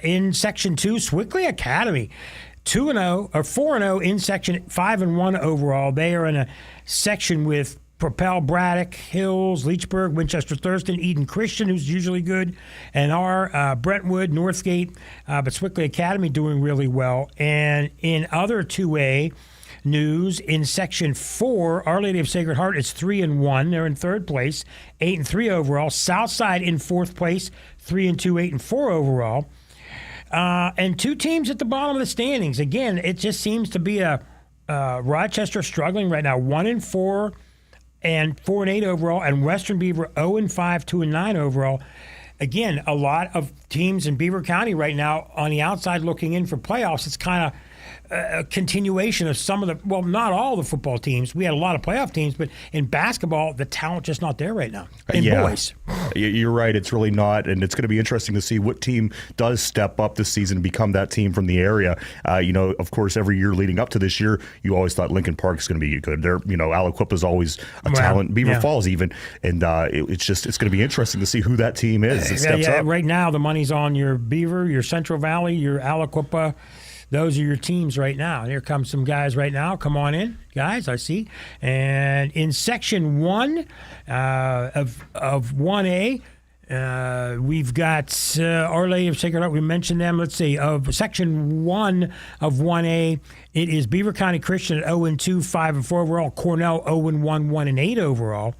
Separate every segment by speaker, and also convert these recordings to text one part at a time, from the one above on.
Speaker 1: in Section 2, Swickley Academy. 2-0 or 4-0 in Section 5-1 overall. They are in a section with Propel, Braddock, Hills, Leechburg, Winchester Thurston, Eden Christian, who's usually good, and our Brentwood, Northgate, but Swickley Academy doing really well. And in other 2A news, in Section 4, Our Lady of Sacred Heart is 3-1. They're in third place, 8-3 overall. Southside in fourth place, 3-2, 8-4 overall. And two teams at the bottom of the standings. Again, it just seems to be a Rochester struggling right now, 1-4 and 4-8 overall, and Western Beaver 0-5, 2-9 overall. Again, a lot of teams in Beaver County right now on the outside looking in for playoffs. It's kind of a continuation of some of the, well, not all the football teams. We had a lot of playoff teams, but in basketball, the talent just not there right now. In boys.
Speaker 2: You're right. It's really not, and it's going to be interesting to see what team does step up this season and become that team from the area. Of course, every year leading up to this year, you always thought Lincoln Park is going to be good. They're, Aliquippa is always a talent. Beaver Falls even, and it's going to be interesting to see who that team is that steps up.
Speaker 1: Right now, the money's on your Beaver, your Central Valley, your Aliquippa. Those are your teams right now. Here come some guys right now. Come on in, guys, I see. And in Section 1 of 1A, we've got Our Lady of Sacred Heart. We mentioned them. Let's see. Of Section 1 of 1A, it is Beaver County Christian at 0-2, 5-4 overall. Cornell 0-1, 1-8 overall.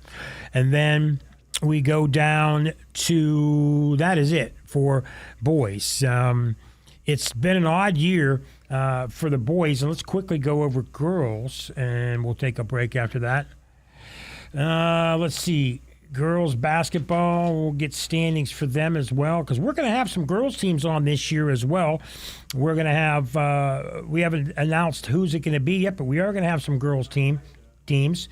Speaker 1: And then we go down to, that is it for boys. It's been an odd year for the boys, and let's quickly go over girls, and we'll take a break after that. Let's see. Girls basketball, we'll get standings for them as well, because we're going to have some girls teams on this year as well. We're going to have, we haven't announced who's it going to be yet, but we are going to have some girls teams.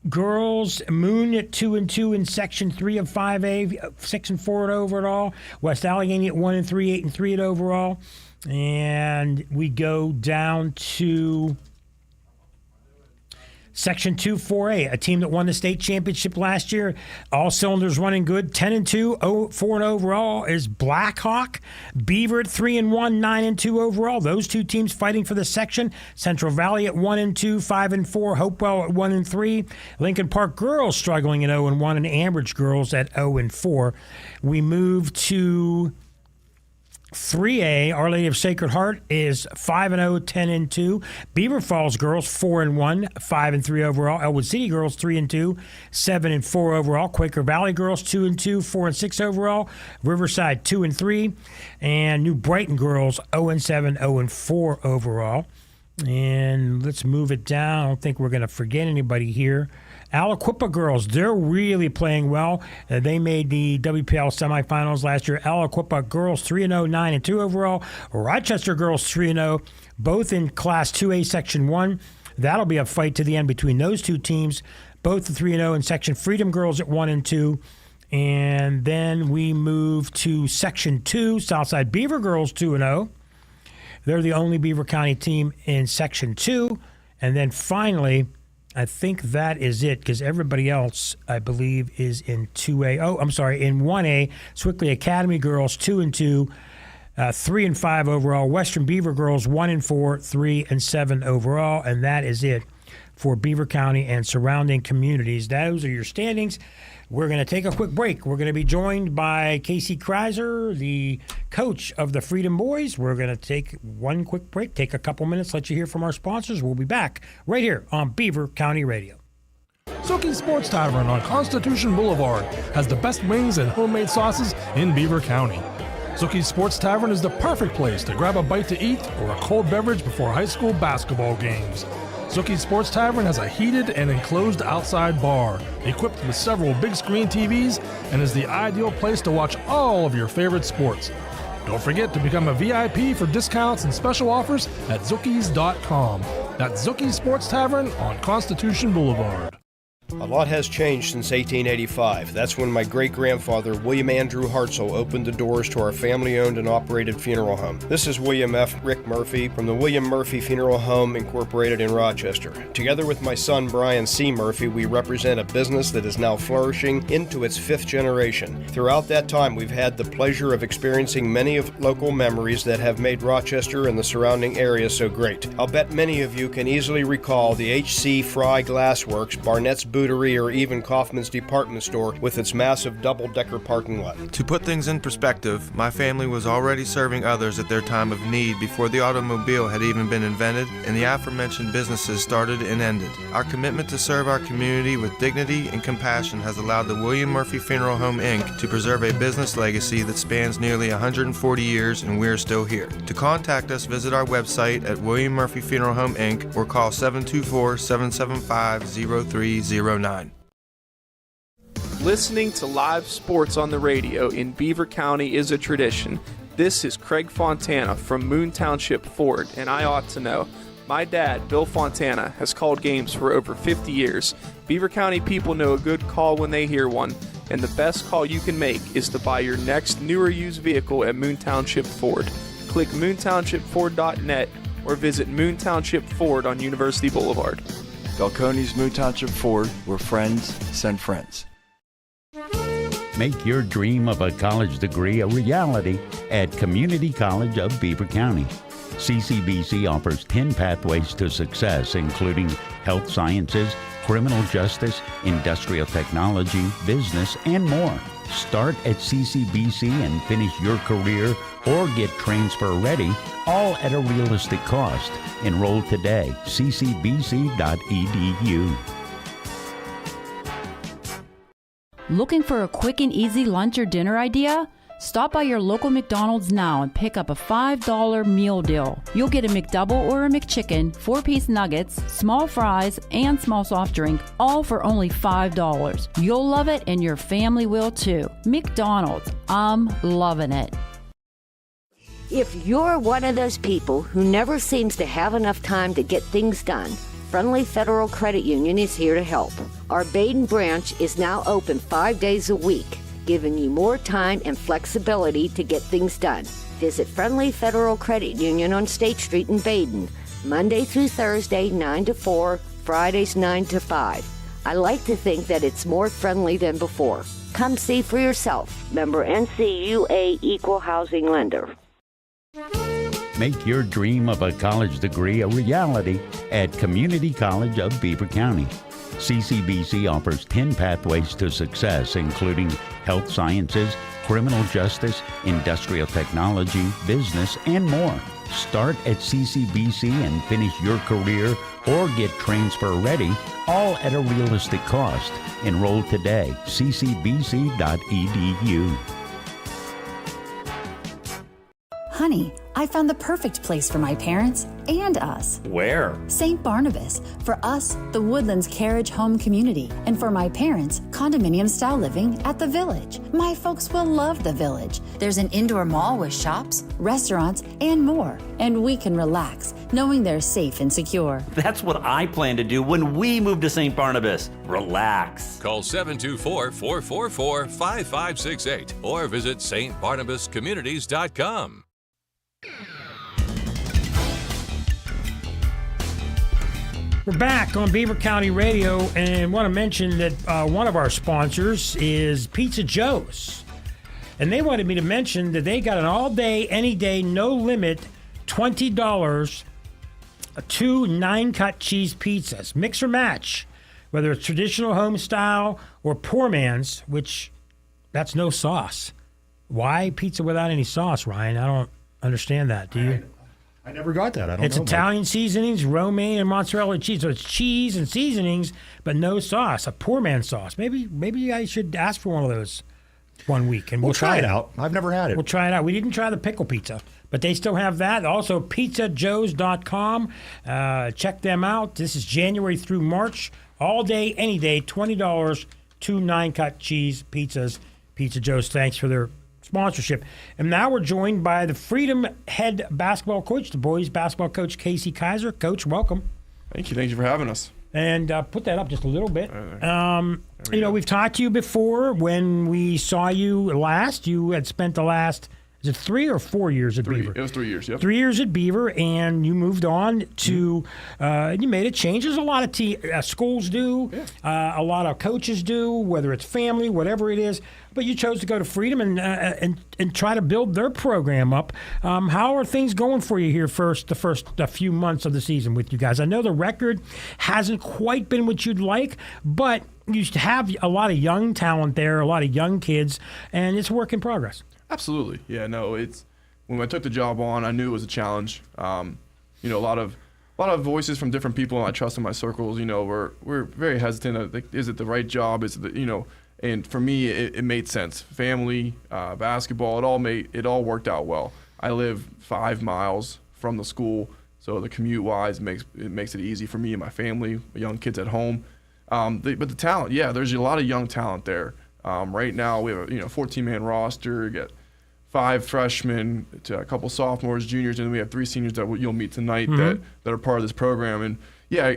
Speaker 1: Girls, Moon at 2-2 in Section 3 of 5A, 6-4 at overall. West Allegheny at 1-3, 8-3 at overall. And we go down to Section 2, 4A, a team that won the state championship last year. All cylinders running good. 10-2, 4-0 overall is Blackhawk. Beaver at 3-1, 9-2 overall. Those two teams fighting for the section. Central Valley at 1-2, 5-4. Hopewell at 1-3. Lincoln Park girls struggling at 0-1, and Ambridge girls at 0-4. We move to 3A, Our Lady of Sacred Heart is 5-0, 10-2. Beaver Falls girls 4-1, 5-3 overall. Elwood City girls 3-2, 7-4 overall. Quaker Valley girls 2-2, 4-6 overall. Riverside 2-3, and New Brighton girls 0-7, 0-4 overall. And let's move it down. I don't think we're going to forget anybody here. Aliquippa girls, they're really playing well. They made the WPL semifinals last year. Aliquippa girls 3-0, 9-2 overall. Rochester girls 3-0, both in Class 2A Section 1. That'll be a fight to the end between those two teams. Both 3-0 in Section Freedom girls at 1-2. And then we move to Section 2, Southside Beaver girls 2-0. They're the only Beaver County team in Section 2. And then finally, I think that is it, because everybody else, I believe, is in 2A. Oh, I'm sorry, in 1A, Swickley Academy girls 2-2, 3-5 overall. Western Beaver girls 1-4, 3-7 overall, and that is it for Beaver County and surrounding communities. Those are your standings. We're going to take a quick break. We're going to be joined by Casey Kreiser, the coach of the Freedom Boys. We're going to take one quick break, take a couple minutes, let you hear from our sponsors. We'll be back right here on Beaver County Radio.
Speaker 3: Zucchi's Sports Tavern on Constitution Boulevard has the best wings and homemade sauces in Beaver County. Zucchi's Sports Tavern is the perfect place to grab a bite to eat or a cold beverage before high school basketball games. Zucchi's Sports Tavern has a heated and enclosed outside bar, equipped with several big screen TVs, and is the ideal place to watch all of your favorite sports. Don't forget to become a VIP for discounts and special offers at Zucchies.com. That's Zucchi's Sports Tavern on Constitution Boulevard.
Speaker 4: A lot has changed since 1885. That's when my great-grandfather, William Andrew Hartzell, opened the doors to our family-owned and operated funeral home. This is William F. Rick Murphy from the William Murphy Funeral Home Incorporated in Rochester. Together with my son, Brian C. Murphy, we represent a business that is now flourishing into its 5th generation. Throughout that time, we've had the pleasure of experiencing many of local memories that have made Rochester and the surrounding area so great. I'll bet many of you can easily recall the H.C. Fry Glassworks, Barnett's Bootery, or even Kaufman's Department Store with its massive double-decker parking lot.
Speaker 5: To put things in perspective, my family was already serving others at their time of need before the automobile had even been invented and the aforementioned businesses started and ended. Our commitment to serve our community with dignity and compassion has allowed the William Murphy Funeral Home, Inc. to preserve a business legacy that spans nearly 140 years, and we're still here. To contact us, visit our website at William Murphy Funeral Home, Inc. or call 724-775-0309.
Speaker 6: Listening to live sports on the radio in Beaver County is a tradition. This is Craig Fontana from Moon Township Ford, and I ought to know. My dad, Bill Fontana, has called games for over 50 years. Beaver County people know a good call when they hear one, and the best call you can make is to buy your next new or used vehicle at Moon Township Ford. Click moontownshipford.net or visit Moon Township Ford on University Boulevard.
Speaker 7: Falcone's Moon Township Ford, where friends send friends.
Speaker 8: Make your dream of a college degree a reality at Community College of Beaver County. CCBC offers 10 pathways to success, including health sciences, criminal justice, industrial technology, business, and more. Start at CCBC and finish your career or get transfer ready, all at a realistic cost. Enroll today, ccbc.edu.
Speaker 9: Looking for a quick and easy lunch or dinner idea? Stop by your local McDonald's now and pick up a $5 meal deal. You'll get a McDouble or a McChicken, 4-piece nuggets, small fries, and small soft drink, all for only $5. You'll love it and your family will too. McDonald's, I'm loving it.
Speaker 10: If you're one of those people who never seems to have enough time to get things done, Friendly Federal Credit Union is here to help. Our Baden branch is now open 5 days a week, giving you more time and flexibility to get things done. Visit Friendly Federal Credit Union on State Street in Baden, Monday through Thursday, 9 to 4, Fridays 9 to 5. I like to think that it's more friendly than before. Come see for yourself. Member NCUA Equal Housing Lender.
Speaker 8: Make your dream of a college degree a reality at Community College of Beaver County. CCBC offers 10 pathways to success, including health sciences, criminal justice, industrial technology, business, and more. Start at CCBC and finish your career or get transfer ready, all at a realistic cost. Enroll today, ccbc.edu.
Speaker 11: Honey, I found the perfect place for my parents and us.
Speaker 12: Where?
Speaker 11: St. Barnabas. For us, the Woodlands Carriage Home Community. And for my parents, condominium-style living at the Village. My folks will love the Village. There's an indoor mall with shops, restaurants, and more. And we can relax, knowing they're safe and secure.
Speaker 12: That's what I plan to do when we move to St. Barnabas. Relax.
Speaker 13: Call 724-444-5568 or visit stbarnabascommunities.com.
Speaker 1: We're back on Beaver County Radio, and want to mention that one of our sponsors is Pizza Joe's. And they wanted me to mention that they got an all-day, any-day, no-limit, $20, 2 9-cut cheese pizzas. Mix or match, whether it's traditional home style or poor man's, which that's no sauce. Why pizza without any sauce, Ryan? I don't understand that. Do you?
Speaker 2: I never got that. I don't
Speaker 1: It's
Speaker 2: know.
Speaker 1: Italian seasonings, romaine, and mozzarella cheese. So it's cheese and seasonings, but no sauce. A poor man's sauce. Maybe I should ask for one of those one week, and
Speaker 2: We'll try it out. I've never had it.
Speaker 1: We'll try it out. We didn't try the pickle pizza, but they still have that. Also, pizzajoes.com. Check them out. This is January through March. All day, any day, $20, 2 9-cut cheese pizzas. Pizza Joe's, thanks for their sponsorship. And now we're joined by the Freedom head basketball coach, the boys basketball coach, Casey Kaiser. Coach, welcome.
Speaker 14: Thank you for having us.
Speaker 1: And put that up just a little bit. We've talked to you before. When we saw you last, you had spent the last, is it 3 or 4 years at Beaver?
Speaker 14: It was 3 years, yep.
Speaker 1: 3 years at Beaver, and you moved on to, you made a change. There's a lot of schools do, a lot of coaches do, whether it's family, whatever it is. But you chose to go to Freedom and try to build their program up. How are things going for you here the first few months of the season with you guys? I know the record hasn't quite been what you'd like, but you have a lot of young talent there, a lot of young kids, and it's a work in progress.
Speaker 14: Absolutely. Yeah, no, it's when I took the job on, I knew it was a challenge. A lot of voices from different people I trust in my circles, we're very hesitant. Like, is it the right job? Is it and for me, it made sense. Family, basketball, it all worked out well. I live 5 miles from the school, so the commute-wise makes it easy for me and my family, my young kids at home. But the talent, there's a lot of young talent there. Right now, we have a 14-man roster. You get 5 freshmen, to a couple sophomores, juniors, and we have 3 seniors that you'll meet tonight that are part of this program. And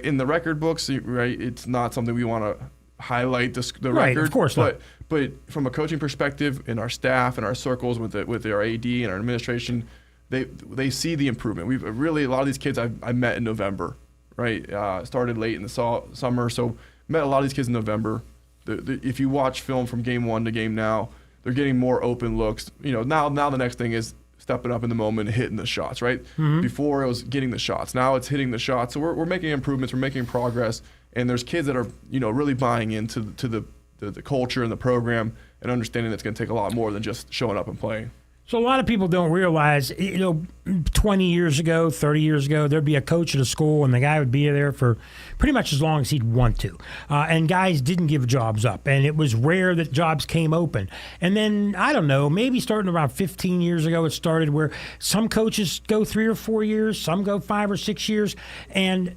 Speaker 14: in the record books, right, it's not something we want to highlight the
Speaker 1: right,
Speaker 14: record.
Speaker 1: Of course not.
Speaker 14: But from a coaching perspective, in our staff and our circles with our AD and our administration, they see the improvement. We've really, a lot of these kids I met in November, right? Started late in the summer, so met a lot of these kids in November. If you watch film from game 1 to game now, they're getting more open looks. Now the next thing is stepping up in the moment and hitting the shots, right? Before it was getting the shots. Now it's hitting the shots. So we're making improvements. We're making progress. And there's kids that are, really buying into the culture and the program and understanding that it's going to take a lot more than just showing up and playing.
Speaker 1: So a lot of people don't realize, 20 years ago, 30 years ago, there'd be a coach at a school and the guy would be there for pretty much as long as he'd want to. And guys didn't give jobs up. And it was rare that jobs came open. And then, I don't know, maybe starting around 15 years ago, it started where some coaches go 3 or 4 years, some go 5 or 6 years. And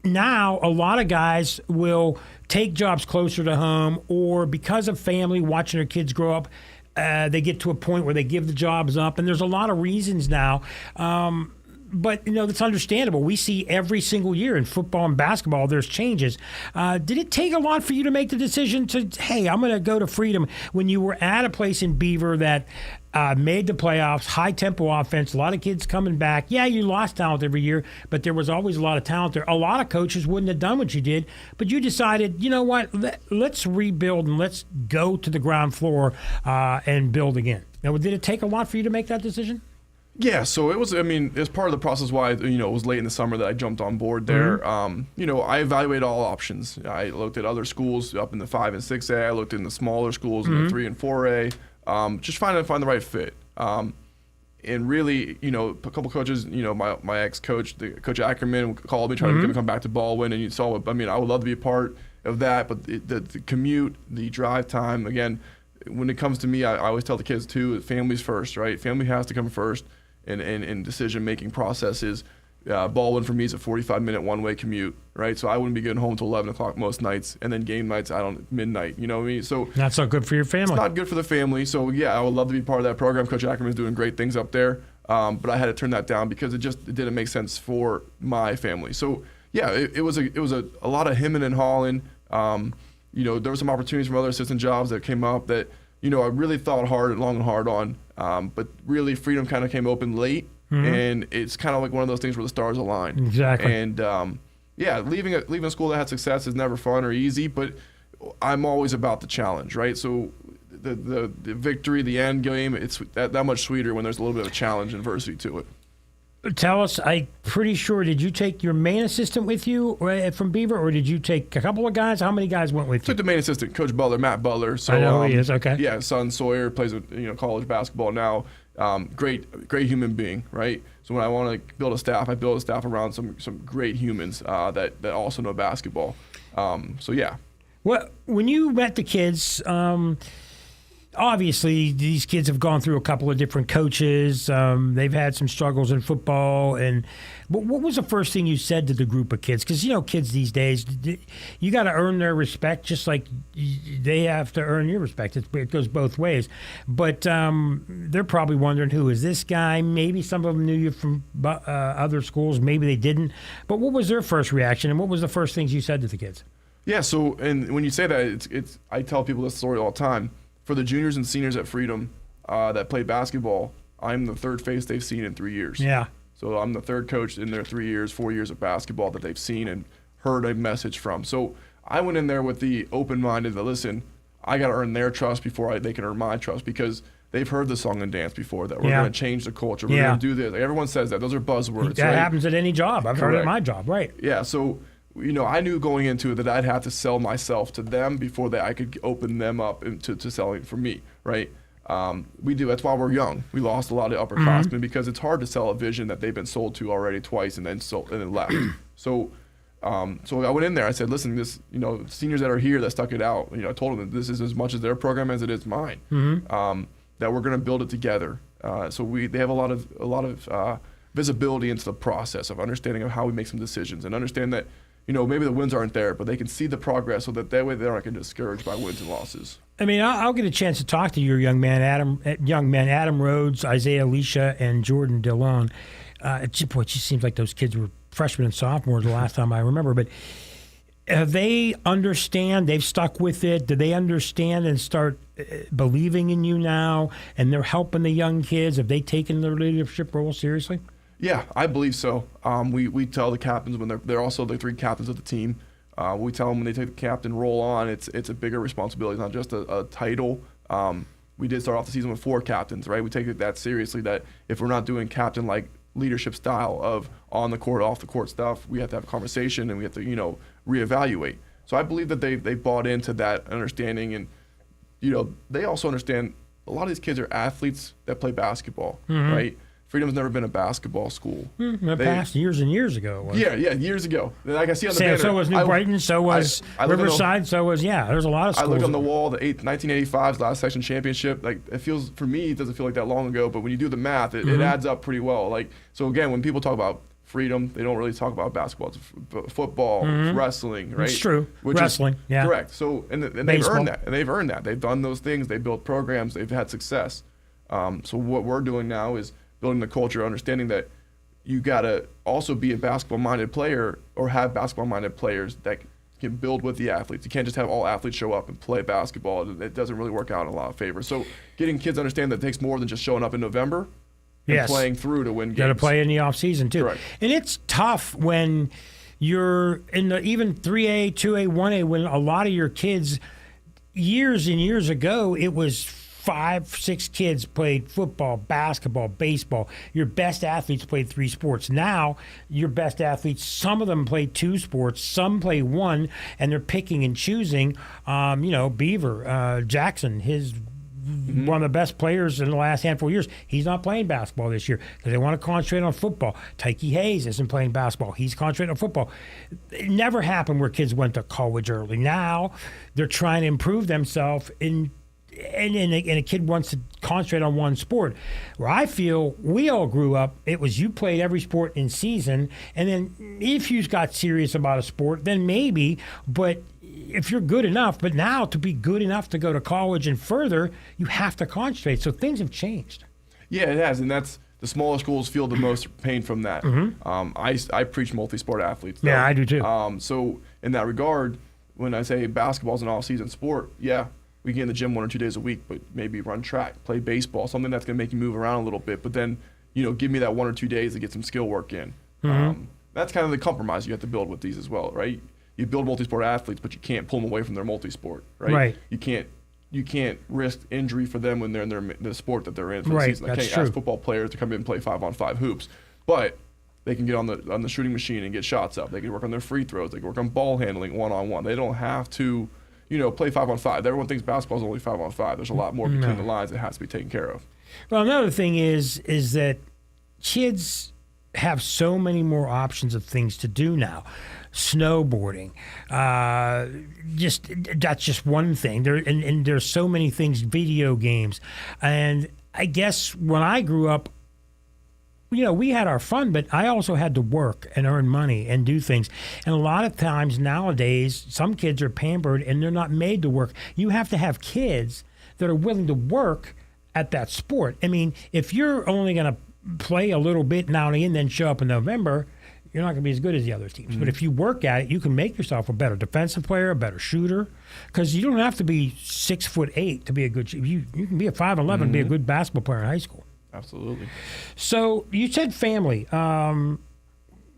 Speaker 1: now a lot of guys will take jobs closer to home, or because of family, watching their kids grow up, they get to a point where they give the jobs up, and there's a lot of reasons now. But, that's understandable. We see every single year in football and basketball, there's changes. Did it take a lot for you to make the decision to, hey, I'm going to go to Freedom, when you were at a place in Beaver that made the playoffs, high-tempo offense, a lot of kids coming back? Yeah, you lost talent every year, but there was always a lot of talent there. A lot of coaches wouldn't have done what you did, but you decided, you know what, let's rebuild and let's go to the ground floor and build again. Now, did it take a lot for you to make that decision?
Speaker 14: Yeah, so it was part of the process why, it was late in the summer that I jumped on board there. I evaluated all options. I looked at other schools up in the 5 and 6A. I looked in the smaller schools in the 3 and 4A, just trying to find the right fit. And really, a couple coaches, my ex-coach, Coach Ackerman, called me trying to get me to come back to Baldwin, and you saw what, I would love to be a part of that, but the commute, the drive time, again, when it comes to me, I always tell the kids too, family's first, right? Family has to come first. In decision-making processes. Baldwin for me is a 45-minute one-way commute, right? So I wouldn't be getting home till 11 o'clock most nights, and then game nights, midnight, you know what I mean? So
Speaker 1: not so good for your family.
Speaker 14: It's not good for the family. So, I would love to be part of that program. Coach Ackerman's doing great things up there, but I had to turn that down because it didn't make sense for my family. So, it was a lot of hemming and hawing. There were some opportunities from other assistant jobs that came up that, I really thought long and hard on. But really, Freedom kind of came open late, and it's kind of like one of those things where the stars align.
Speaker 1: Exactly.
Speaker 14: And leaving a school that had success is never fun or easy, but I'm always about the challenge, right? So the victory, the end game, it's that much sweeter when there's a little bit of challenge and adversity to it.
Speaker 1: Tell us, I'm pretty sure, did you take your main assistant with you from Beaver, or did you take a couple of guys? How many guys went with you?
Speaker 14: Took the main assistant, Coach Butler, Matt Butler. So,
Speaker 1: I know who he is, okay.
Speaker 14: Yeah, son Sawyer plays college basketball now. Great human being, right? So when I want to build a staff, I build a staff around some great humans that also know basketball.
Speaker 1: Well, when you met the kids, obviously these kids have gone through a couple of different coaches. They've had some struggles in football. But what was the first thing you said to the group of kids? Because, kids these days, you got to earn their respect just like they have to earn your respect. It goes both ways. But they're probably wondering, who is this guy? Maybe some of them knew you from other schools. Maybe they didn't. But what was their first reaction, and what was the first things you said to the kids?
Speaker 14: Yeah, so, and when you say that, it's I tell people this story all the time. For the juniors and seniors at Freedom that play basketball, I'm the third face they've seen in 3 years.
Speaker 1: Yeah.
Speaker 14: So I'm the third coach in their 3 years, 4 years of basketball that they've seen and heard a message from. So I went in there with the open-minded that, listen, I got to earn their trust before they can earn my trust, because they've heard the song and dance before that we're going to change the culture. We're going to do this. Like, everyone says that. Those are buzzwords.
Speaker 1: That
Speaker 14: right?
Speaker 1: happens at any job. I've heard it at my job, right?
Speaker 14: Yeah, so I knew going into it that I'd have to sell myself to them before I could open them up to selling for me, right? We do. That's why we're young. We lost a lot of upperclassmen because it's hard to sell a vision that they've been sold to already twice and then left. So I went in there. I said, listen, this, seniors that are here that stuck it out. I told them that this is as much as their program as it is mine. That we're going to build it together. So they have a lot of visibility into the process of understanding of how we make some decisions and understand that. Maybe the wins aren't there, but they can see the progress so that way they aren't getting discouraged by wins and losses.
Speaker 1: I mean, I'll get a chance to talk to your young men, Adam Rhodes, Isaiah Alicia, and Jordan Dillon. It just seems like those kids were freshmen and sophomores the last time I remember. But they understand, they've stuck with it. Do they understand and start believing in you now? And they're helping the young kids. Have they taken their leadership role seriously?
Speaker 14: Yeah, I believe so. We tell the captains when they're also the three captains of the team. We tell them when they take the captain role on, it's a bigger responsibility. It's not just a title. We did start off the season with 4 captains, right? We take it that seriously that if we're not doing captain-like leadership style of on the court, off the court stuff, we have to have a conversation and we have to, reevaluate. So I believe that they bought into that understanding, and they also understand a lot of these kids are athletes that play basketball, right? Freedom's never been a basketball school.
Speaker 1: In the past, years and years ago.
Speaker 14: Yeah, years ago. Like I see on the banner.
Speaker 1: So was New Brighton, so was Riverside, there's a lot of schools.
Speaker 14: I looked on the wall, the 1985's last section championship. Like, for me, it doesn't feel like that long ago, but when you do the math, it adds up pretty well. Like, so again, when people talk about Freedom, they don't really talk about basketball. It's football, it's wrestling, right?
Speaker 1: It's true. Wrestling, yeah.
Speaker 14: Correct. So, and they've earned that. And they've earned that. They've done those things. They've built programs. They've had success. So what we're doing now is building the culture, understanding that you got to also be a basketball-minded player or have basketball-minded players that can build with the athletes. You can't just have all athletes show up and play basketball. It doesn't really work out in a lot of favor. So getting kids to understand that it takes more than just showing up in November and playing through to win games.
Speaker 1: You got to play in the offseason, too.
Speaker 14: Correct.
Speaker 1: And it's tough when you're in the even 3A, 2A, 1A, when a lot of your kids, years and years ago, it was 5, 6 kids played football, basketball, baseball. Your best athletes played 3 sports. Now, your best athletes, some of them play 2 sports, some play 1, and they're picking and choosing. Beaver, Jackson, one of the best players in the last handful of years. He's not playing basketball this year because they want to concentrate on football. Tyke Hayes isn't playing basketball. He's concentrating on football. It never happened where kids went to college early. Now, they're trying to improve themselves and a kid wants to concentrate on one sport. Where I feel we all grew up, it was you played every sport in season, and then if you got serious about a sport, then maybe, but if you're good enough, but now to be good enough to go to college and further, you have to concentrate. So things have changed.
Speaker 14: Yeah, it has, and that's the smaller schools feel the most pain from that. I preach multi-sport athletes. Though.
Speaker 1: Yeah, I do too.
Speaker 14: So in that regard, when I say basketball's an off-season sport, yeah, we get in the gym 1 or 2 days a week, but maybe run track, play baseball, something that's going to make you move around a little bit. But then, give me that 1 or 2 days to get some skill work in. That's kind of the compromise you have to build with these as well, right? You build multi-sport athletes, but you can't pull them away from their multi-sport, right?
Speaker 1: Right.
Speaker 14: You can't risk injury for them when they're in the sport that they're in for the season. I can't ask football players to come in and play 5-on-5 hoops, but they can get on the shooting machine and get shots up. They can work on their free throws. They can work on ball handling 1-on-1. They don't have to play 5-on-5. Everyone thinks basketball is only 5-on-5. There's a lot more between the lines that has to be taken care of.
Speaker 1: Well, another thing is that kids have so many more options of things to do now. Snowboarding, that's just one thing. And there's so many things, video games. And I guess when I grew up, we had our fun, but I also had to work and earn money and do things. And a lot of times nowadays, some kids are pampered and they're not made to work. You have to have kids that are willing to work at that sport. I mean, if you're only going to play a little bit now and then show up in November, you're not going to be as good as the other teams. Mm-hmm. But if you work at it, you can make yourself a better defensive player, a better shooter, because you don't have to be 6'8" to be a good shooter. You can be a 5'11", be a good basketball player in high school.
Speaker 14: Absolutely.
Speaker 1: So you said family.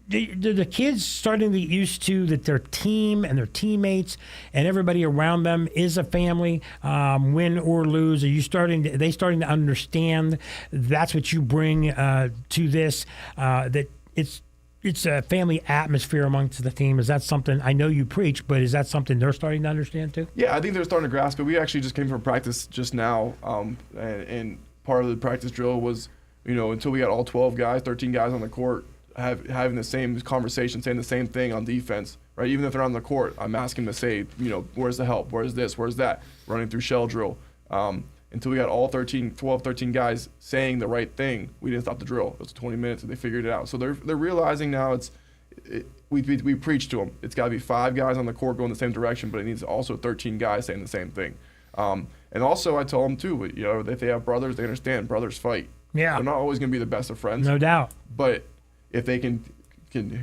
Speaker 1: The kids starting to get used to that their team and their teammates and everybody around them is a family, win or lose? Are you starting to understand that's what you bring to this, that it's a family atmosphere amongst the team? Is that something, I know you preach, but is that something they're starting to understand too?
Speaker 14: Yeah, I think they're starting to grasp it. We actually just came from practice just now, and part of the practice drill was, until we got all 12 guys, 13 guys on the court, having the same conversation, saying the same thing on defense, right? Even if they're on the court, I'm asking them to say, where's the help? Where's this? Where's that? Running through shell drill. Until we got all 13 guys saying the right thing, we didn't stop the drill. It was 20 minutes and they figured it out. So they're realizing now we preach to them. It's got to be 5 guys on the court going the same direction, but it needs also 13 guys saying the same thing. And also I tell them too, if they have brothers, they understand brothers fight.
Speaker 1: Yeah.
Speaker 14: They're not always going to be the best of friends.
Speaker 1: No doubt.
Speaker 14: But if they can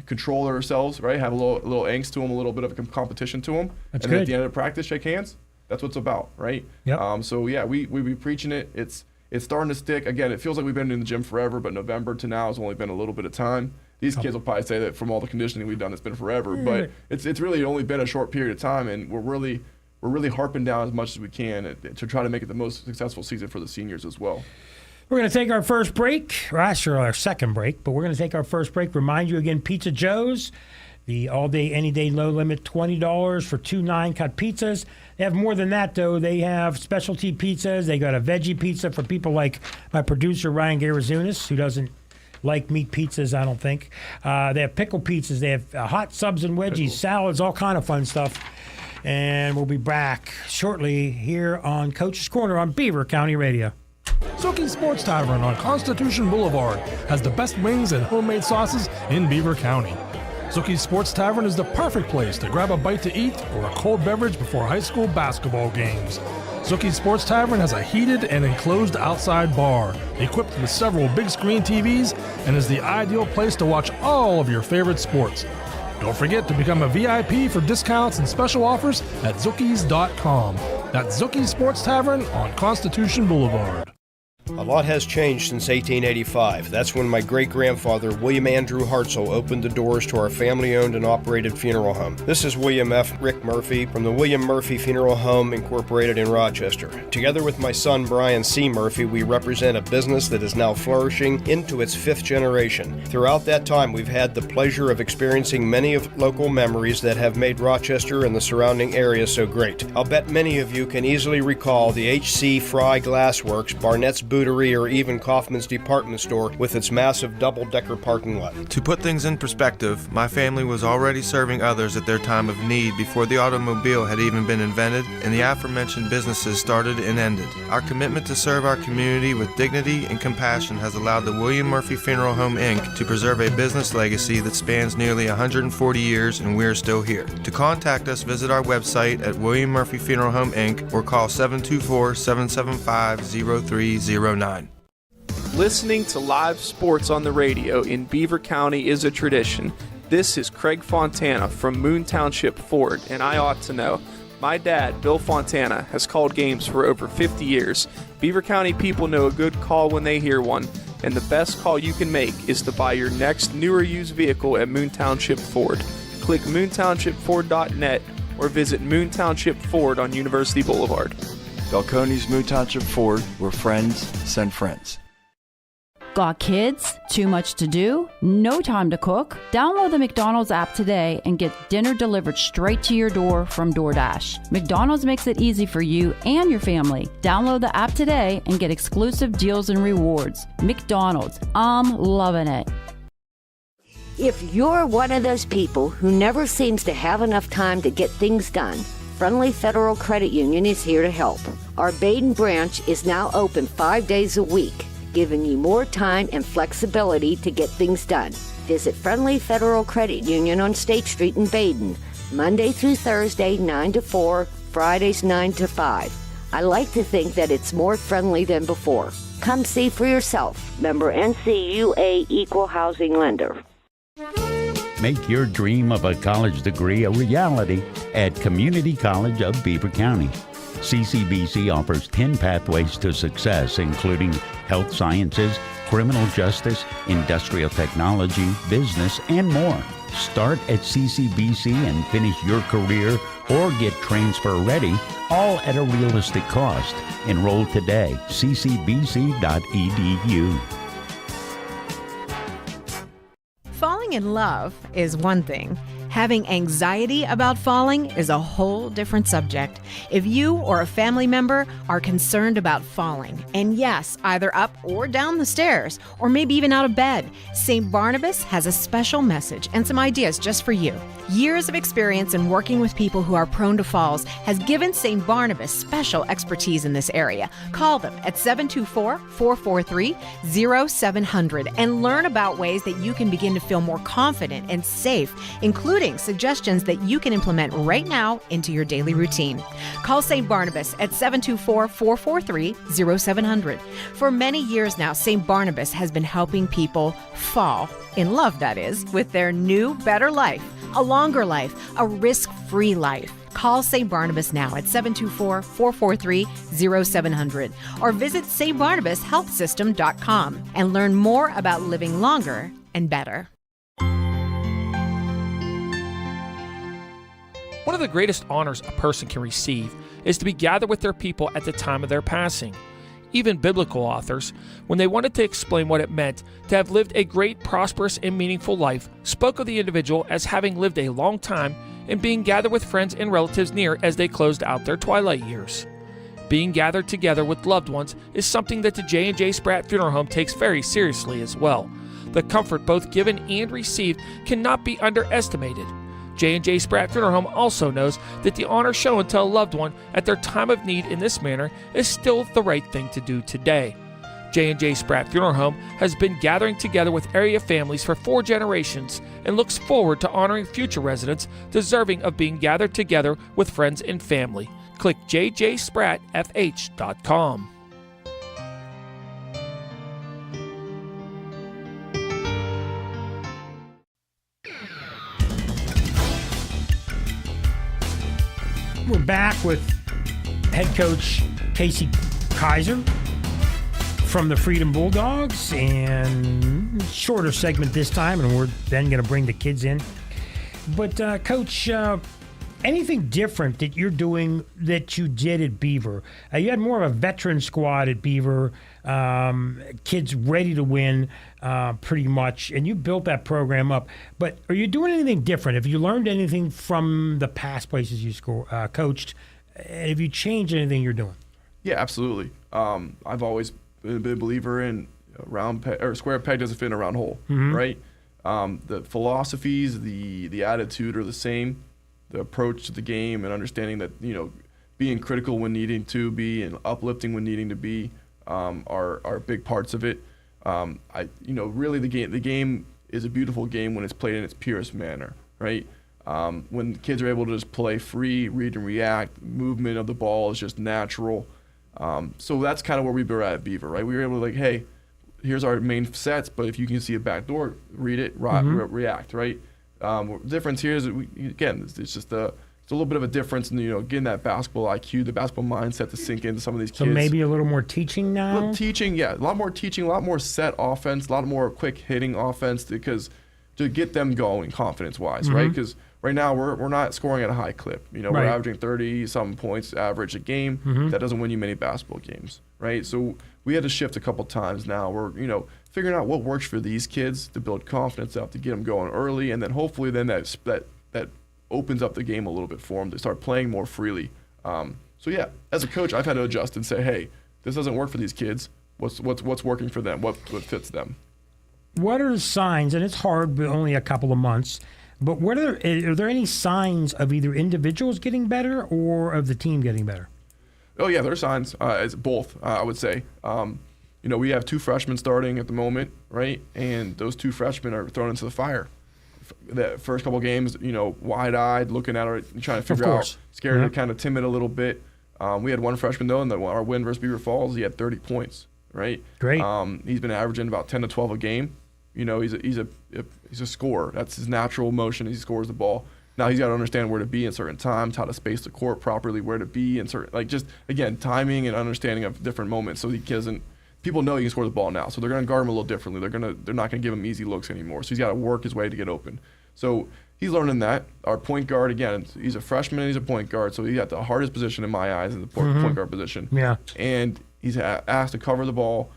Speaker 14: control themselves, right, have a little angst to them, a little bit of a competition to them,
Speaker 1: that's
Speaker 14: and
Speaker 1: good.
Speaker 14: then at the end of the practice, shake hands. That's what it's about, right?
Speaker 1: Yep.
Speaker 14: So yeah, we be preaching it. It's starting to stick. Again, it feels like we've been in the gym forever, but November to now has only been a little bit of time. These kids will probably say that from all the conditioning we've done, it's been forever, but it's really only been a short period of time, and we're really harping down as much as we can to try to make it the most successful season for the seniors as well.
Speaker 1: We're going to take our first break, or actually our second break, but we're going to take our first break. Remind you again, Pizza Joe's, the all-day, any-day, low limit, $20 for 2 9-cut pizzas. They have more than that, though. They have specialty pizzas. They got a veggie pizza for people like my producer, Ryan Garazunas, who doesn't like meat pizzas, I don't think. They have pickle pizzas. They have hot subs and wedgies, salads, all kind of fun stuff. And we'll be back shortly here on Coach's Corner on Beaver County Radio.
Speaker 3: Zucchi Sports Tavern on Constitution Boulevard has the best wings and homemade sauces in Beaver County. Zucchi Sports Tavern is the perfect place to grab a bite to eat or a cold beverage before high school basketball games. Zucchi Sports Tavern has a heated and enclosed outside bar, equipped with several big screen TVs, and is the ideal place to watch all of your favorite sports. Don't forget to become a VIP for discounts and special offers at Zuckis.com. That's Zucchi Sports Tavern on Constitution Boulevard.
Speaker 4: A lot has changed since 1885. That's when my great-grandfather, William Andrew Hartzell, opened the doors to our family-owned and operated funeral home. This is William F. Rick Murphy from the William Murphy Funeral Home Incorporated in Rochester. Together with my son, Brian C. Murphy, we represent a business that is now flourishing into its 5th generation. Throughout that time, we've had the pleasure of experiencing many of local memories that have made Rochester and the surrounding area so great. I'll bet many of you can easily recall the H.C. Fry Glassworks, Barnett's Bootery, or even Kaufman's Department Store with its massive double-decker parking lot.
Speaker 5: To put things in perspective, my family was already serving others at their time of need before the automobile had even been invented and the aforementioned businesses started and ended. Our commitment to serve our community with dignity and compassion has allowed the William Murphy Funeral Home, Inc. to preserve a business legacy that spans nearly 140 years, and we're still here. To contact us, visit our website at William Murphy Funeral Home, Inc. or call 724-775-0309.
Speaker 6: Listening to live sports on the radio in Beaver County is a tradition. This is Craig Fontana from Moon Township Ford, and I ought to know. My dad, Bill Fontana, has called games for over 50 years. Beaver County people know a good call when they hear one, and the best call you can make is to buy your next new or used vehicle at Moon Township Ford. Click moontownshipford.net or visit Moon Township Ford on University Boulevard.
Speaker 7: Balcones Moon Township Ford, where friends send friends.
Speaker 9: Got kids? Too much to do? No time to cook? Download the McDonald's app today and get dinner delivered straight to your door from DoorDash. McDonald's makes it easy for you and your family. Download the app today and get exclusive deals and rewards. McDonald's, I'm loving it.
Speaker 10: If you're one of those people who never seems to have enough time to get things done, Friendly Federal Credit Union is here to help. Our Baden branch is now open 5 days a week, giving you more time and flexibility to get things done. Visit Friendly Federal Credit Union on State Street in Baden, Monday through Thursday, 9 to 4, Fridays 9 to 5. I like to think that it's more friendly than before. Come see for yourself. Member NCUA Equal Housing Lender.
Speaker 8: Make your dream of a college degree a reality at Community College of Beaver County. CCBC offers 10 pathways to success, including health sciences, criminal justice, industrial technology, business, and more. Start at CCBC and finish your career or get transfer ready, all at a realistic cost. Enroll today, ccbc.edu.
Speaker 15: Falling in love is one thing. Having anxiety about falling is a whole different subject. If you or a family member are concerned about falling, and yes, either up or down the stairs, or maybe even out of bed, St. Barnabas has a special message and some ideas just for you. Years of experience in working with people who are prone to falls has given St. Barnabas special expertise in this area. Call them at 724-443-0700 and learn about ways that you can begin to feel more confident and safe, including suggestions that you can implement right now into your daily routine. Call St. Barnabas at 724-443-0700. For many years now, St. Barnabas has been helping people fall in love, that is, with their new, better life, a longer life, a risk-free life. Call St. Barnabas now at 724-443-0700 or visit stbarnabashealthsystem.com and learn more about living longer and better.
Speaker 16: One of the greatest honors a person can receive is to be gathered with their people at the time of their passing. Even biblical authors, when they wanted to explain what it meant to have lived a great, prosperous, and meaningful life, spoke of the individual as having lived a long time and being gathered with friends and relatives near as they closed out their twilight years. Being gathered together with loved ones is something that the J&J Spratt Funeral Home takes very seriously as well. The comfort both given and received cannot be underestimated. J&J Spratt Funeral Home also knows that the honor shown to a loved one at their time of need in this manner is still the right thing to do today. J&J Spratt Funeral Home has been gathering together with area families for 4 generations and looks forward to honoring future residents deserving of being gathered together with friends and family. Click jjsprattfh.com.
Speaker 1: We're back with head coach Casey Kaiser from the Freedom Bulldogs, and shorter segment this time, and we're then going to bring the kids in. But Coach, anything different that you're doing that you did at Beaver? You had more of a veteran squad at Beaver, kids ready to win pretty much, and you built that program up. But are you doing anything different? Have you learned anything from the past places you coached? And have you changed anything you're doing?
Speaker 14: Yeah, absolutely. I've always been a big believer in square peg doesn't fit in a round hole, right? The philosophies, the attitude are the same. The approach to the game and understanding that, being critical when needing to be and uplifting when needing to be are big parts of it. Really the game is a beautiful game when it's played in its purest manner, right? When kids are able to just play free, read and react, movement of the ball is just natural. So that's kind of where we were at Beaver, right? We were able to hey, here's our main sets, but if you can see a back door, read it, react, right? The difference here is that it's just it's a little bit of a difference in getting that basketball IQ, the basketball mindset to sink into some of these kids.
Speaker 1: So maybe a little more teaching now?
Speaker 14: A lot more teaching, a lot more set offense, a lot more quick hitting offense to get them going confidence-wise, right? Because right now we're not scoring at a high clip. We're averaging 30-something points average a game. That doesn't win you many basketball games, right? So we had to shift a couple times now. We're figuring out what works for these kids to build confidence up, to get them going early, and then hopefully then that opens up the game a little bit for them to start playing more freely. So yeah, as a coach, I've had to adjust and say, hey, this doesn't work for these kids. What's working for them? What fits them?
Speaker 1: what are the signs, and it's hard, but only a couple of months, but are there any signs of either individuals getting better or of the team getting better?
Speaker 14: Oh, yeah, there are signs. It's both, I would say. We have 2 freshmen starting at the moment, right? And those 2 freshmen are thrown into the fire. The first couple games, wide-eyed, looking at it, trying to figure out, scared, kind of timid a little bit. We had 1 freshman, though, in our win versus Beaver Falls, he had 30 points, right?
Speaker 1: Great.
Speaker 14: He's been averaging about 10 to 12 a game. He's a scorer. That's his natural motion. He scores the ball. Now he's got to understand where to be in certain times, how to space the court properly, where to be in certain, just again, timing and understanding of different moments. So he doesn't. People know he can score the ball now, so they're going to guard him a little differently. They're not going to give him easy looks anymore. So he's got to work his way to get open. So he's learning that. Our point guard, again, he's a freshman and he's a point guard, so he got the hardest position in my eyes, in the point guard position.
Speaker 1: Yeah.
Speaker 14: And he's asked to cover the ball,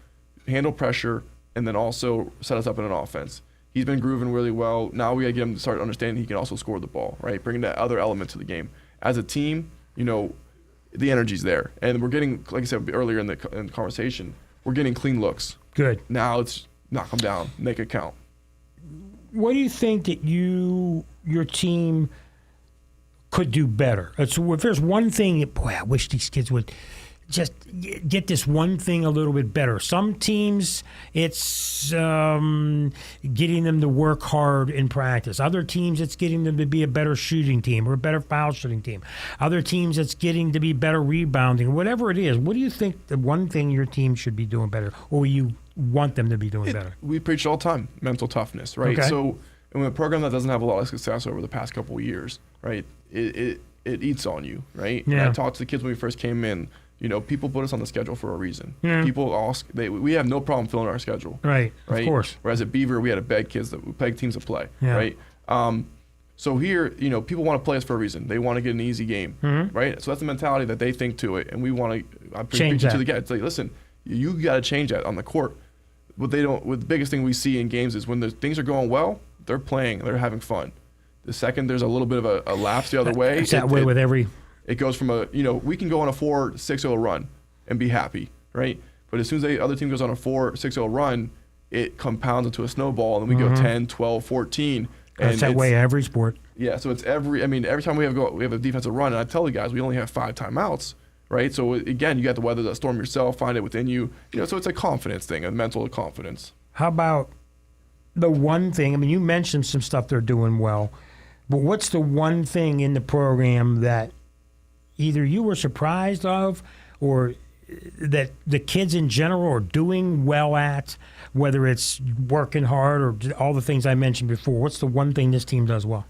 Speaker 14: handle pressure, and then also set us up in an offense. He's been grooving really well. Now we got to get him to start understanding he can also score the ball, right? Bringing that other element to the game. As a team, the energy's there. And we're getting, like I said earlier in the conversation, we're getting clean looks.
Speaker 1: Good.
Speaker 14: Now it's knock them down, make it count.
Speaker 1: What do you think that your team could do better? So if there's one thing, boy, I wish these kids would just get this one thing a little bit better. Some teams, it's getting them to work hard in practice. Other teams, it's getting them to be a better shooting team or a better foul shooting team. Other teams, it's getting to be better rebounding. Whatever it is, what do you think the one thing your team should be doing better, or you want them to be doing better?
Speaker 14: We preach all the time, mental toughness, right?
Speaker 1: Okay.
Speaker 14: So in a program that doesn't have a lot of success over the past couple of years, right, it eats on you, right?
Speaker 1: Yeah.
Speaker 14: And I talked to the kids when we first came in. People put us on the schedule for a reason.
Speaker 1: Yeah.
Speaker 14: People ask, we have no problem filling our schedule.
Speaker 1: Right, of course.
Speaker 14: Whereas at Beaver, we had to beg teams to play,
Speaker 1: Yeah.
Speaker 14: right? So here, people want to play us for a reason. They want to get an easy game, right? So that's the mentality that they think to it, and we want to. I'm
Speaker 1: Change
Speaker 14: preaching to
Speaker 1: that.
Speaker 14: the guys. It's like, listen, you got to change that on the court. What the biggest thing we see in games is when things are going well, they're playing, they're having fun. The second there's a little bit of a lapse the other way,
Speaker 1: It's that way with every.
Speaker 14: It goes from we can go on a 4-6-0 run and be happy, right? But as soon as the other team goes on a 4-6-0 run, it compounds into a snowball, and then we go 10, 12, 14.
Speaker 1: That's that way every sport.
Speaker 14: Yeah, so it's every time we have a defensive run, and I tell the guys we only have 5 timeouts, right? So again, you got to weather that storm yourself, find it within you. So it's a confidence thing, a mental confidence.
Speaker 1: How about the one thing? I mean, you mentioned some stuff they're doing well, but what's the one thing in the program that either you were surprised of or that the kids in general are doing well at, whether it's working hard or all the things I mentioned before? What's the one thing this team does well?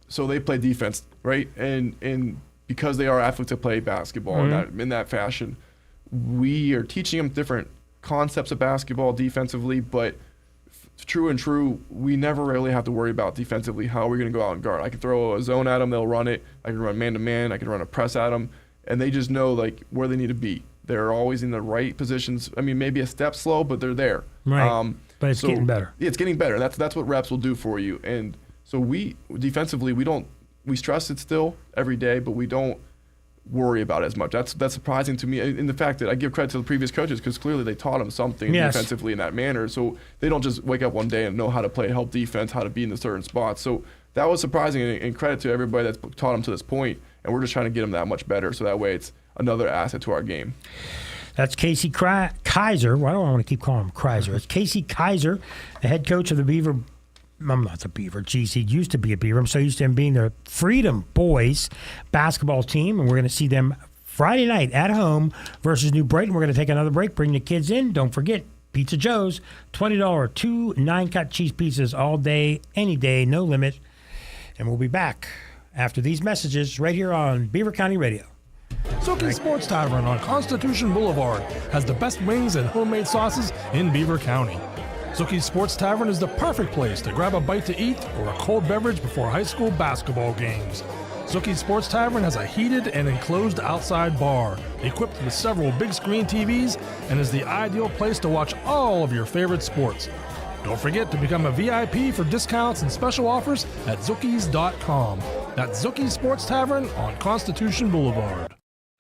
Speaker 14: So they play defense, right? And because they are athletes that play basketball in that fashion, we are teaching them different concepts of basketball defensively, but true, we never really have to worry about defensively how we're going to go out and guard. I can throw a zone at them, they'll run it. I can run man-to-man, I can run a press at them, and they just know where they need to be. They're always in the right positions. I mean, maybe a step slow, but they're there.
Speaker 1: Right, but it's getting better.
Speaker 14: Yeah, it's getting better. That's what reps will do for you. And so we defensively, we stress it still every day, but we don't worry about it as much. That's surprising to me in the fact that I give credit to the previous coaches because clearly they taught them something defensively in that manner. So they don't just wake up one day and know how to play help defense, how to be in the certain spots. So that was surprising, and credit to everybody that's taught them to this point. And we're just trying to get them that much better, so that way it's another asset to our game.
Speaker 1: That's Casey Kaiser. Why do I want to keep calling him Kaiser? It's Casey Kaiser, the head coach of the Beaver. I'm not the Beaver. Geez, he used to be a Beaver. I'm so used to him being the Freedom Boys basketball team, and we're going to see them Friday night at home versus New Brighton. We're going to take another break, bring the kids in. Don't forget, Pizza Joe's, $20, 2 9-cut cheese pizzas all day, any day, no limit. And we'll be back after these messages right here on Beaver County Radio.
Speaker 3: Zuki Sports Tavern on Constitution Boulevard has the best wings and homemade sauces in Beaver County. Zuki Sports Tavern is the perfect place to grab a bite to eat or a cold beverage before high school basketball games. Zuki Sports Tavern has a heated and enclosed outside bar, equipped with several big screen TVs, and is the ideal place to watch all of your favorite sports. Don't forget to become a VIP for discounts and special offers at Zookies.com. That's Zuki Sports Tavern on Constitution Boulevard.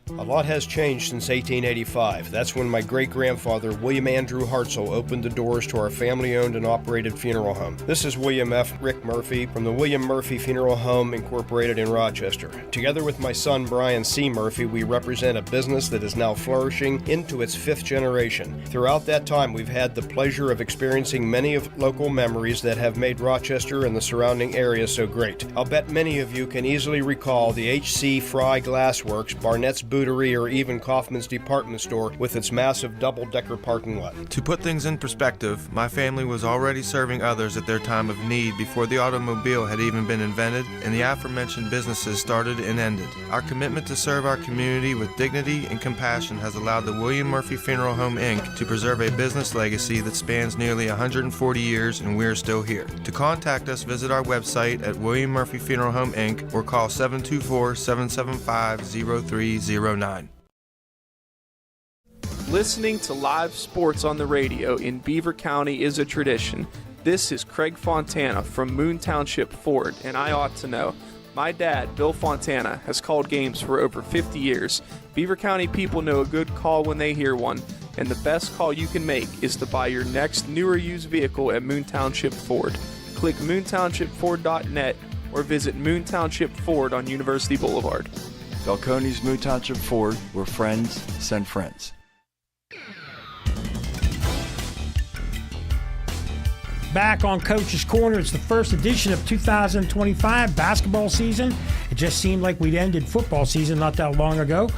Speaker 4: A lot has changed since 1885. That's when my great-grandfather, William Andrew Hartzell, opened the doors to our family-owned and operated funeral home. This is William F. Rick Murphy from the William Murphy Funeral Home Incorporated in Rochester. Together with my son, Brian C. Murphy, we represent a business that is now flourishing into its 5th generation. Throughout that time, we've had the pleasure of experiencing many of local memories that have made Rochester and the surrounding area so great. I'll bet many of you can easily recall the H.C. Fry Glassworks, Barnett's Bootery, or even Kaufman's Department Store with its massive double-decker parking lot.
Speaker 5: To put things in perspective, my family was already serving others at their time of need before the automobile had even been invented and the aforementioned businesses started and ended. Our commitment to serve our community with dignity and compassion has allowed the William Murphy Funeral Home, Inc. to preserve a business legacy that spans nearly 140 years, and we're still here. To contact us, visit our website at William Murphy Funeral Home, Inc. or call 724-775-0309.
Speaker 6: Listening to live sports on the radio in Beaver County is a tradition. This is Craig Fontana from Moon Township Ford, and I ought to know. My dad, Bill Fontana, has called games for over 50 years. Beaver County people know a good call when they hear one, and the best call you can make is to buy your next new or used vehicle at Moon Township Ford. Click moontownshipford.net or visit Moon Township Ford on University Boulevard.
Speaker 7: Balcones Moon Township Ford, where friends send friends.
Speaker 1: Back on Coach's Corner. It's the first edition of 2025 basketball season. It just seemed like we'd ended football season not that long ago.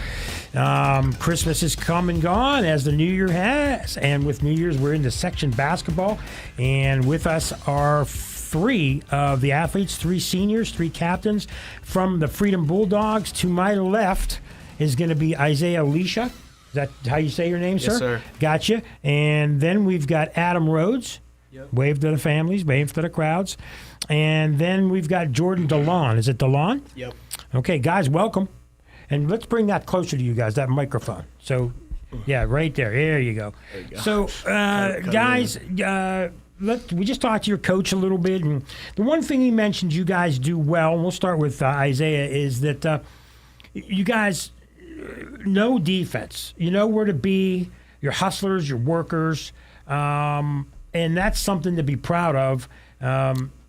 Speaker 1: Christmas has come and gone, as the New Year has. And with New Year's, we're into section basketball. And with us are 3 of the athletes, 3 seniors, 3 captains from the Freedom Bulldogs. To my left is going to be Isaiah Alicia. Is that how you say your name, sir?
Speaker 17: Yes, sir.
Speaker 1: Gotcha. And then we've got Adam Rhodes. Yep. Wave to the families, wave to the crowds. And then we've got Jordan DeLon. Is it DeLon?
Speaker 17: Yep.
Speaker 1: Okay, guys, welcome. And let's bring that closer to you guys, that microphone. So, yeah, right there. There you go.
Speaker 17: There you go.
Speaker 1: So, guys, we just talked to your coach a little bit. And the one thing he mentioned you guys do well, and we'll start with Isaiah, is that you guys know defense. You know where to be. You're hustlers, you're workers. And that's something to be proud of.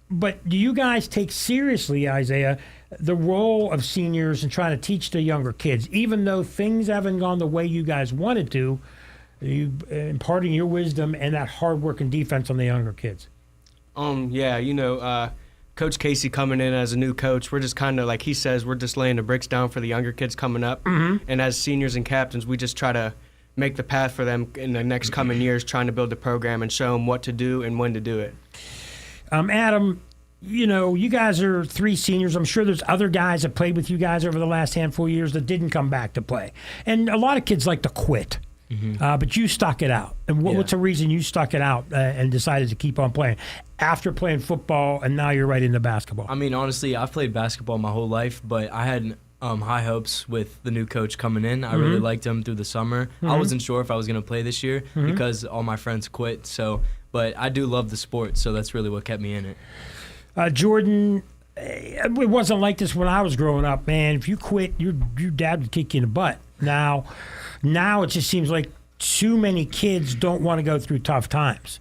Speaker 1: But do you guys take seriously, Isaiah, the role of seniors and trying to teach the younger kids, even though things haven't gone the way you guys wanted to, you imparting your wisdom and that hard work and defense on the younger kids?
Speaker 17: Yeah, Coach Casey coming in as a new coach, we're just kind of, like he says, we're just laying the bricks down for the younger kids coming up. Mm-hmm. And as seniors and captains, we just try to make the path for them in the next coming years, trying to build the program and show them what to do and when to do it.
Speaker 1: Adam, you guys are 3 seniors. I'm sure there's other guys that played with you guys over the last handful of years that didn't come back to play. And a lot of kids like to quit. Mm-hmm. But you stuck it out. And what's the reason you stuck it out and decided to keep on playing after playing football, and now you're right into basketball?
Speaker 17: I mean, honestly, I've played basketball my whole life, but I had high hopes with the new coach coming in. I really liked him through the summer. I wasn't sure if I was going to play this year because all my friends quit. But I do love the sport, so that's really what kept me in it.
Speaker 1: Jordan, it wasn't like this when I was growing up, man. If you quit, your dad would kick you in the butt. Now it just seems like too many kids don't want to go through tough times.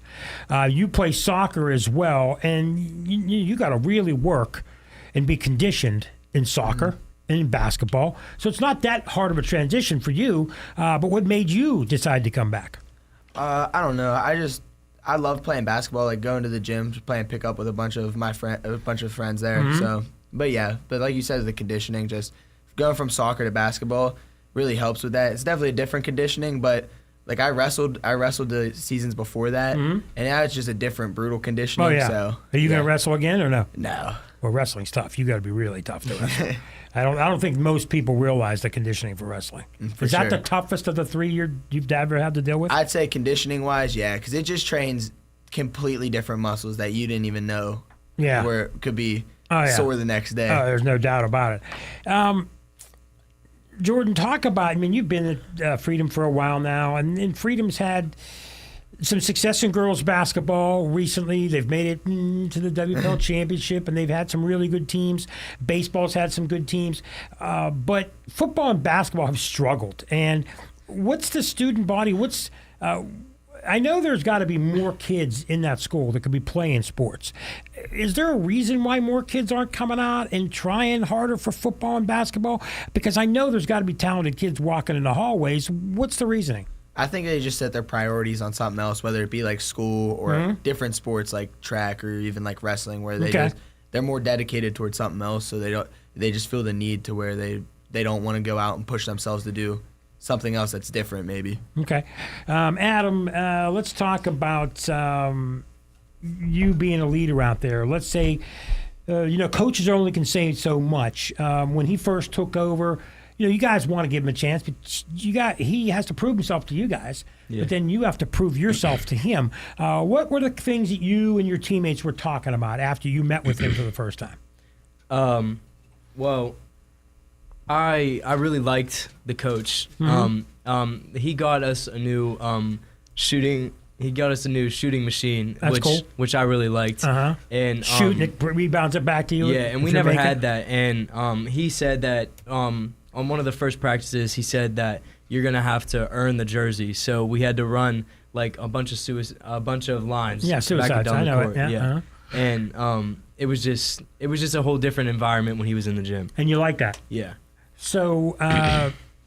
Speaker 1: You play soccer as well, and you got to really work and be conditioned in soccer. In basketball. So it's not that hard of a transition for you, but what made you decide to come back?
Speaker 18: I don't know. I love playing basketball, like going to the gym, playing pickup with a bunch of friends there. Mm-hmm. So, but like you said, the conditioning, just going from soccer to basketball really helps with that. It's definitely a different conditioning, but like I wrestled the seasons before that, and now it's just a different brutal conditioning.
Speaker 1: Oh yeah.
Speaker 18: So,
Speaker 1: are you gonna wrestle again or no?
Speaker 18: No.
Speaker 1: Well, wrestling's tough. You got to be really tough to wrestle. I don't think most people realize the conditioning for wrestling. Is that the toughest of the 3 you've ever had to deal with?
Speaker 18: I'd say conditioning-wise, yeah, because it just trains completely different muscles that you didn't even know where it could be sore the next day.
Speaker 1: Oh, there's no doubt about it. Jordan, talk about, you've been at Freedom for a while now, and Freedom's had some success in girls basketball recently. They've made it to the WPL championship, and they've had some really good teams. Baseball's had some good teams. But football and basketball have struggled. And what's the student body? I know there's got to be more kids in that school that could be playing sports. Is there a reason why more kids aren't coming out and trying harder for football and basketball? Because I know there's got to be talented kids walking in the hallways. What's the reasoning?
Speaker 18: I think they just set their priorities on something else, whether it be like school or different sports like track or even like wrestling, where they're more dedicated towards something else. So they just feel the need to where they don't want to go out and push themselves to do something else that's different, maybe.
Speaker 1: Okay, Adam, let's talk about you being a leader out there. Let's say, coaches only can say so much. When he first took over, you guys want to give him a chance, but he has to prove himself to you guys. Yeah. But then you have to prove yourself to him. What were the things that you and your teammates were talking about after you met with him for the first time?
Speaker 17: Well, I really liked the coach. He got us a new shooting. He got us a new shooting machine, which I really liked. And
Speaker 1: shooting it rebounds it back to you.
Speaker 17: Yeah, and we never had that. And he said that on one of the first practices, he said that you're gonna have to earn the jersey. So we had to run like a bunch of lines.
Speaker 1: Yeah, suicides. I know
Speaker 17: court.
Speaker 1: it. Yeah.
Speaker 17: And it was just a whole different environment when he was in the gym.
Speaker 1: And you like that?
Speaker 17: Yeah.
Speaker 1: So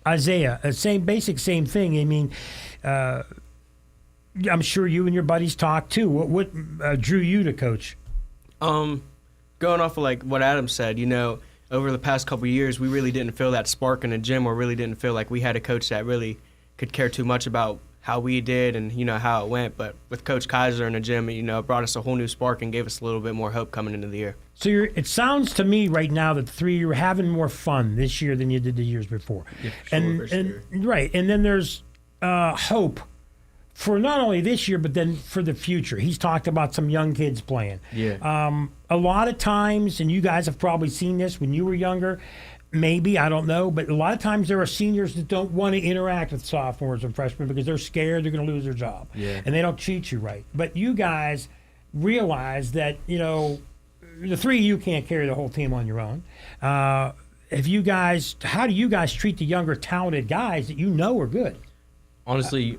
Speaker 1: Isaiah, same thing. I mean, I'm sure you and your buddies talk too. What drew you to coach?
Speaker 19: Going off of like what Adam said, over the past couple of years, we really didn't feel that spark in the gym, or really didn't feel like we had a coach that really could care too much about how we did and how it went. But with Coach Kaiser in the gym, it brought us a whole new spark and gave us a little bit more hope coming into the year.
Speaker 1: So it sounds to me right now that the three of you are having more fun this year than you did the years before.
Speaker 19: Yeah, sure,
Speaker 1: right, and then there's hope for not only this year but then for the future. He's talked about some young kids playing.
Speaker 17: Yeah.
Speaker 1: A lot of times, and you guys have probably seen this when you were younger. Maybe, I don't know, but a lot of times there are seniors that don't want to interact with sophomores and freshmen because they're scared they're going to lose their job.
Speaker 17: Yeah.
Speaker 1: And they don't treat you right. But you guys realize that, the three of you can't carry the whole team on your own. How do you guys treat the younger, talented guys that are good?
Speaker 17: Honestly,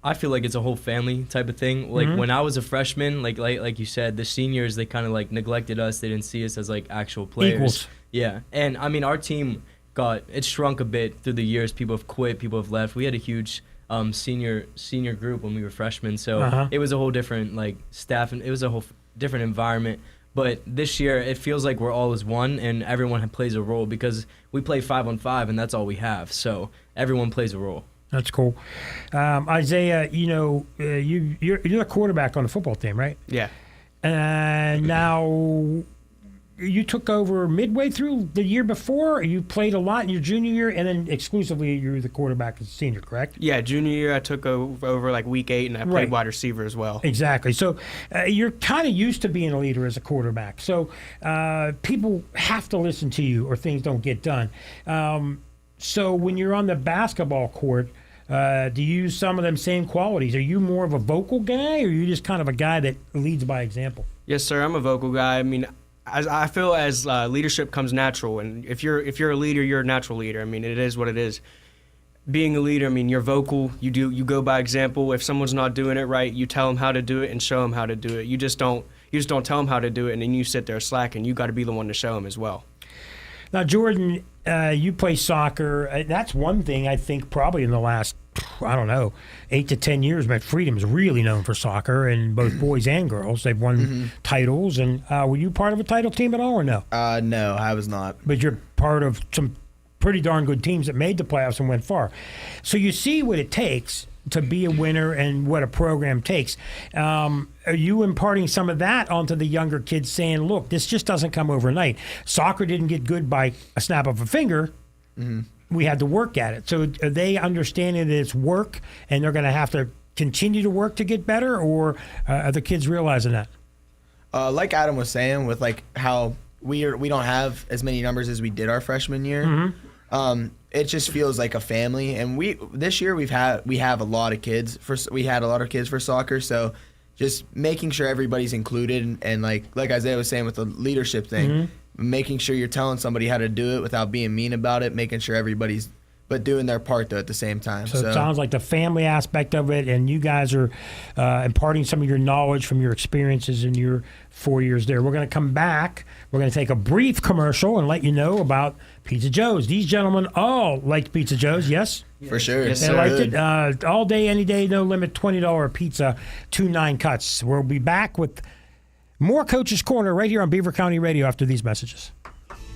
Speaker 17: I feel like it's a whole family type of thing. Like when I was a freshman, like you said, the seniors, they kind of like neglected us. They didn't see us as like actual players.
Speaker 1: Equals.
Speaker 17: Yeah. And I mean, our team it shrunk a bit through the years. People have quit, people have left. We had a huge senior group when we were freshmen. So it was a whole different like staff, and it was a whole different environment. But this year, it feels like we're all as one, and everyone plays a role because we play 5-on-5, and that's all we have. So everyone plays a role.
Speaker 1: That's cool. Isaiah, you're the quarterback on the football team, right?
Speaker 19: Yeah.
Speaker 1: And now you took over midway through the year before. You played a lot in your junior year, and then exclusively you were the quarterback as a senior, correct?
Speaker 19: Yeah, junior year I took over like week 8, and I played wide receiver as well.
Speaker 1: Exactly. So you're kind of used to being a leader as a quarterback. So people have to listen to you or things don't get done. So when you're on the basketball court, do you use some of them same qualities? Are you more of a vocal guy, or are you just kind of a guy that leads by example?
Speaker 19: Yes, sir. I'm a vocal guy. I mean, I feel as leadership comes natural, and if you're a leader, you're a natural leader. I mean, it is what it is. Being a leader, I mean, you're vocal. You go by example. If someone's not doing it right, you tell them how to do it and show them how to do it. You just don't tell them how to do it, and then you sit there slacking. You got to be the one to show them as well.
Speaker 1: Now, Jordan, you play soccer. That's one thing I think probably in the last, 8 to 10 years, but Freedom's really known for soccer, and both boys and girls. They've won titles. And were you part of a title team at all or no?
Speaker 18: No, I was not.
Speaker 1: But you're part of some pretty darn good teams that made the playoffs and went far. So you see what it takes to be a winner and what a program takes. Are you imparting some of that onto the younger kids, saying, look, this just doesn't come overnight. Soccer didn't get good by a snap of a finger. We had to work at it. So are they understanding that it's work and they're going to have to continue to work to get better, or are the kids realizing that?
Speaker 18: Like Adam was saying, with like how we don't have as many numbers as we did our freshman year. It just feels like a family. And this year we have a lot of kids we had a lot of kids for soccer. So just making sure everybody's included and like Isaiah was saying with the leadership thing, making sure you're telling somebody how to do it without being mean about it, making sure everybody's but doing their part though at the same time.
Speaker 1: So it sounds like the family aspect of it, and you guys are imparting some of your knowledge from your experiences in your 4 years there. We're going to come back. We're going to take a brief commercial and let you know about Pizza Joe's. These gentlemen all liked Pizza Joe's, yes?
Speaker 18: For sure.
Speaker 1: They liked it. All day, any day, no limit, $20 pizza, 2 9-cuts. We'll be back with more Coach's Corner right here on Beaver County Radio after these messages.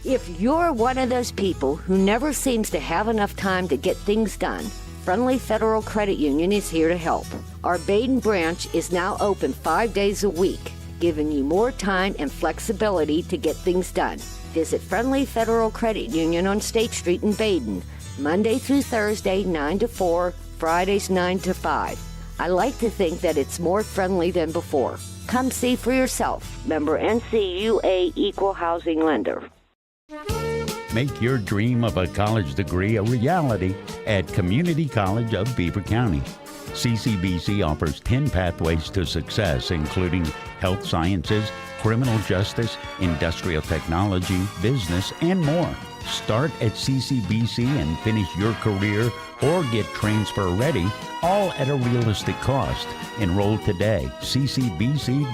Speaker 10: If you're one of those people who never seems to have enough time to get things done, Friendly Federal Credit Union is here to help. Our Baden branch is now open 5 days a week, giving you more time and flexibility to get things done. Visit Friendly Federal Credit Union on State Street in Baden, Monday through Thursday, 9 to 4, Fridays 9 to 5. I like to think that it's more friendly than before. Come see for yourself. Member NCUA Equal Housing Lender.
Speaker 8: Make your dream of a college degree a reality at Community College of Beaver County. CCBC offers 10 pathways to success, including health sciences, criminal justice, industrial technology, business, and more. Start at CCBC and finish your career or get transfer ready, all at a realistic cost. Enroll today, ccbc.edu.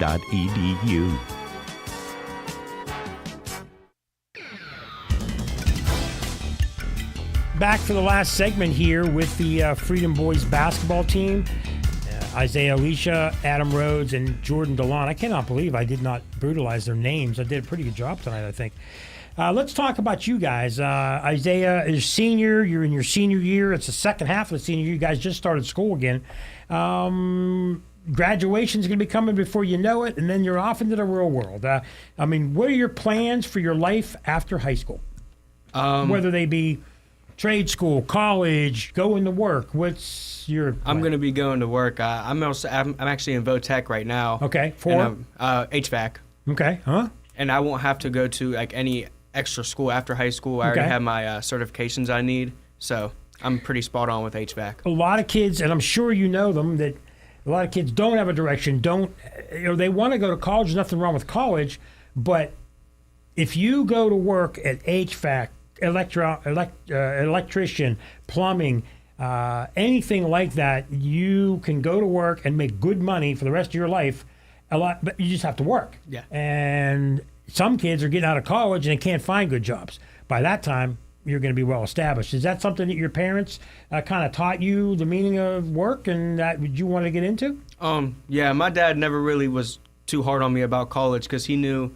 Speaker 1: Back for the last segment here with the Freedom Boys basketball team. Isaiah Alicia, Adam Rhodes, and Jordan DeLon. I cannot believe I did not brutalize their names. I did a pretty good job tonight, I think. Let's talk about you guys. Isaiah is senior. You're in your senior year. It's the second half of the senior year. You guys just started school again. Graduation's going to be coming before you know it, and then you're off into the real world. What are your plans for your life after high school? Whether they be trade school, college, going to work. What's your plan?
Speaker 19: I'm going to be going to work. I'm actually in Votech right now.
Speaker 1: Okay. For?
Speaker 19: HVAC.
Speaker 1: Okay. Huh?
Speaker 19: And I won't have to go to like any extra school after high school. I already have my certifications I need. So I'm pretty spot on with HVAC.
Speaker 1: A lot of kids, and I'm sure you know them, that a lot of kids don't have a direction, they want to go to college. There's nothing wrong with college. But if you go to work at HVAC, electrician, plumbing, anything like that, you can go to work and make good money for the rest of your life. But you just have to work.
Speaker 19: Yeah.
Speaker 1: And some kids are getting out of college and they can't find good jobs. By that time, you're going to be well established. Is that something that your parents kind of taught you, the meaning of work, and that you want to get into?
Speaker 19: Yeah, my dad never really was too hard on me about college because he knew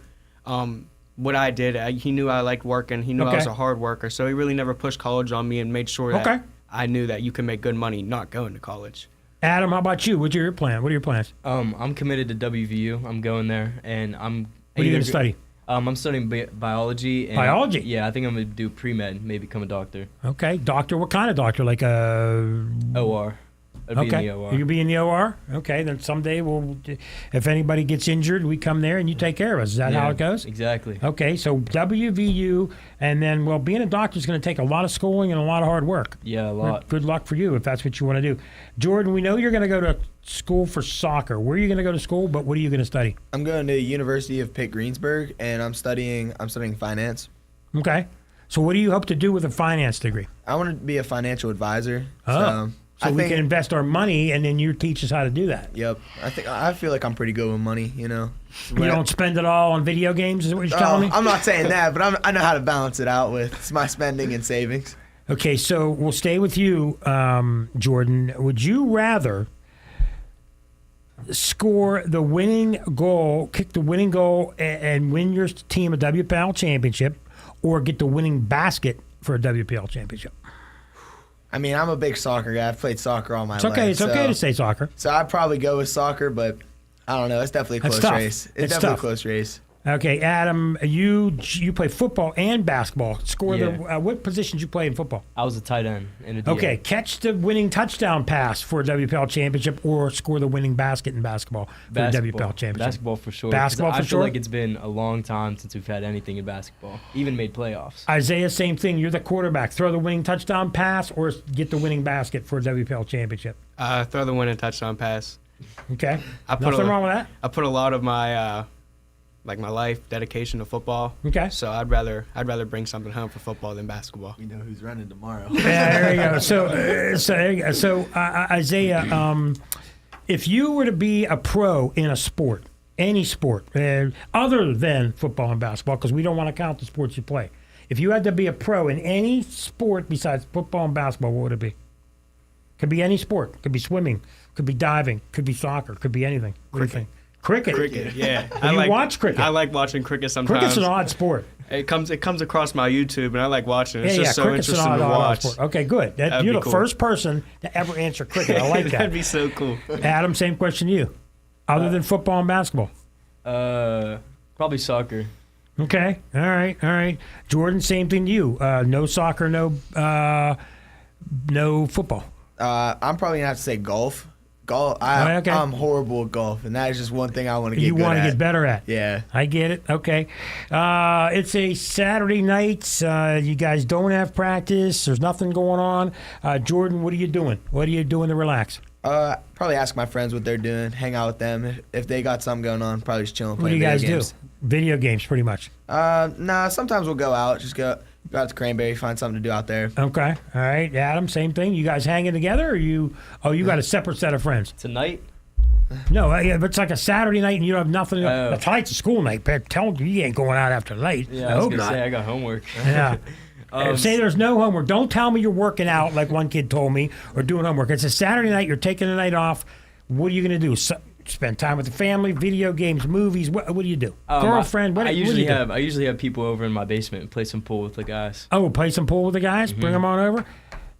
Speaker 19: what I did. He knew I liked working. He knew I was a hard worker. So he really never pushed college on me and made sure that I knew that you can make good money not going to college.
Speaker 1: Adam, how about you? What's your plan? What are your plans?
Speaker 17: I'm committed to WVU. I'm going there, and I'm.
Speaker 1: What are you going to study?
Speaker 17: I'm studying biology. And
Speaker 1: biology?
Speaker 17: Yeah, I think I'm going to do pre-med, maybe become a doctor.
Speaker 1: Okay. Doctor, what kind of doctor? Like a...
Speaker 17: OR. I'd be in the OR.
Speaker 1: You'll be in the OR? Okay, then someday if anybody gets injured, we come there and you take care of us. Is that how it goes?
Speaker 17: Exactly.
Speaker 1: Okay, so WVU, and then, being a doctor is going to take a lot of schooling and a lot of hard work.
Speaker 17: Yeah, a lot.
Speaker 1: Good luck for you if that's what you want to do. Jordan, we know you're going to go to school for soccer. Where are you going to go to school, but what are you going to study?
Speaker 18: I'm going to University of Pitt Greensburg, and I'm studying finance.
Speaker 1: Okay. So what do you hope to do with a finance degree?
Speaker 18: I want to be a financial advisor.
Speaker 1: So we can invest our money, and then you teach us how to do that.
Speaker 18: Yep. I feel like I'm pretty good with money, You
Speaker 1: don't spend it all on video games, is what you're telling me?
Speaker 18: I'm not saying that, but I know how to balance it out with my spending and savings.
Speaker 1: Okay, so we'll stay with you, Jordan. Would you rather score the winning goal, kick the winning goal, and win your team a WPL championship, or get the winning basket for a WPL championship?
Speaker 18: I'm a big soccer guy. I've played soccer all my life.
Speaker 1: It's okay to say soccer.
Speaker 18: So I'd probably go with soccer, but I don't know. It's definitely a close race. It's definitely a close race.
Speaker 1: Okay, Adam, you play football and basketball. Score
Speaker 17: Yeah.
Speaker 1: the what positions you play in football?
Speaker 17: I was a tight end in a DL.
Speaker 1: Okay, catch the winning touchdown pass for a WPL championship, or score the winning basket in basketball for a WPL championship.
Speaker 17: Basketball for sure.
Speaker 1: Basketball
Speaker 17: 'Cause
Speaker 1: for sure.
Speaker 17: I feel like it's been a long time since we've had anything in basketball. Even made playoffs.
Speaker 1: Isaiah, same thing. You're the quarterback. Throw the winning touchdown pass, or get the winning basket for a WPL championship.
Speaker 19: Throw the winning touchdown pass.
Speaker 1: Okay,
Speaker 19: Nothing
Speaker 1: nothing wrong with that.
Speaker 19: I put a lot of my my life dedication to football.
Speaker 1: Okay.
Speaker 19: So I'd rather bring something home for football than basketball.
Speaker 18: We know who's running tomorrow.
Speaker 1: Yeah, there you go. So Isaiah, if you were to be a pro in a sport, any sport, other than football and basketball, because we don't want to count the sports you play. If you had to be a pro in any sport besides football and basketball, what would it be? Could be any sport. Could be swimming. Could be diving. Could be soccer. Could be anything. What do you think? Cricket.
Speaker 19: Cricket, yeah.
Speaker 1: You watch cricket?
Speaker 19: I like watching cricket sometimes.
Speaker 1: Cricket's an odd sport.
Speaker 19: It comes across my YouTube, and I like watching it. It's just so
Speaker 1: cricket's an
Speaker 19: interesting to
Speaker 1: odd
Speaker 19: watch.
Speaker 1: sport. Okay, good.
Speaker 19: That'd
Speaker 1: You're
Speaker 19: be
Speaker 1: the
Speaker 19: cool.
Speaker 1: first person to ever answer cricket. I like that.
Speaker 19: That'd be so cool.
Speaker 1: Adam, same question to you. Other than football and basketball.
Speaker 17: Probably soccer.
Speaker 1: Okay. All right. Jordan, same thing to you. No soccer, no football.
Speaker 18: I'm probably gonna have to say golf. Golf.
Speaker 1: Okay.
Speaker 18: I'm horrible at golf, and that is just one thing I want to get.
Speaker 1: Get better at.
Speaker 18: Yeah.
Speaker 1: I get it. Okay. It's a Saturday night. You guys don't have practice. There's nothing going on. Jordan, what are you doing? What are you doing to relax?
Speaker 18: Probably ask my friends what they're doing, hang out with them. If they got something going on, probably just chilling,
Speaker 1: What do
Speaker 18: playing
Speaker 1: you guys
Speaker 18: video games.
Speaker 1: do? Video games, pretty much.
Speaker 18: Nah, sometimes we'll go out, just go out to Cranberry, find something to do out there.
Speaker 1: Okay. All right. Adam, same thing. You guys hanging together, or you got a separate set of friends?
Speaker 17: Tonight?
Speaker 1: No, if it's like a Saturday night and you don't have nothing. Tonight's a school night. But tell them you ain't going out after late.
Speaker 17: Yeah, I was gonna say I got homework.
Speaker 1: Yeah. Say there's no homework. Don't tell me you're working out like one kid told me or doing homework. It's a Saturday night. You're taking the night off. What are you going to do? Spend time with the family, video games, movies. What do you do? Girlfriend? What do you do?
Speaker 17: I usually have people over in my basement and play some pool with the guys.
Speaker 1: Oh, play some pool with the guys? Bring them on over?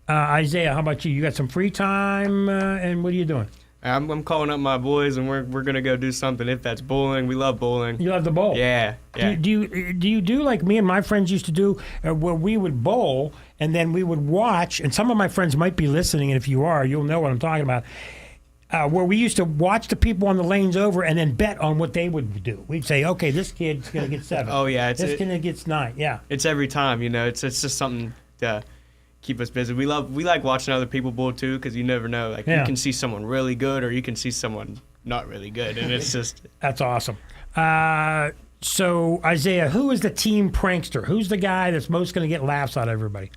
Speaker 1: Isaiah, how about you? You got some free time, and what are you doing?
Speaker 19: I'm calling up my boys, and we're gonna go do something. If that's bowling, we love bowling.
Speaker 1: You love the bowl?
Speaker 19: Yeah.
Speaker 1: Do you do like me and my friends used to do, where we would bowl and then we would watch, and some of my friends might be listening, and if you are, you'll know what I'm talking about. Where we used to watch the people on the lanes over and then bet on what they would do. We'd say, okay, this kid's going to get 7.
Speaker 19: Oh, yeah.
Speaker 1: This kid gets 9. Yeah.
Speaker 19: It's every time, It's just something to keep us busy. We like watching other people bowl, too, because you never know. Like, you can see someone really good or you can see someone not really good, and it's just...
Speaker 1: That's awesome. So, Isaiah, who is the team prankster? Who's the guy that's most going to get laughs out of everybody?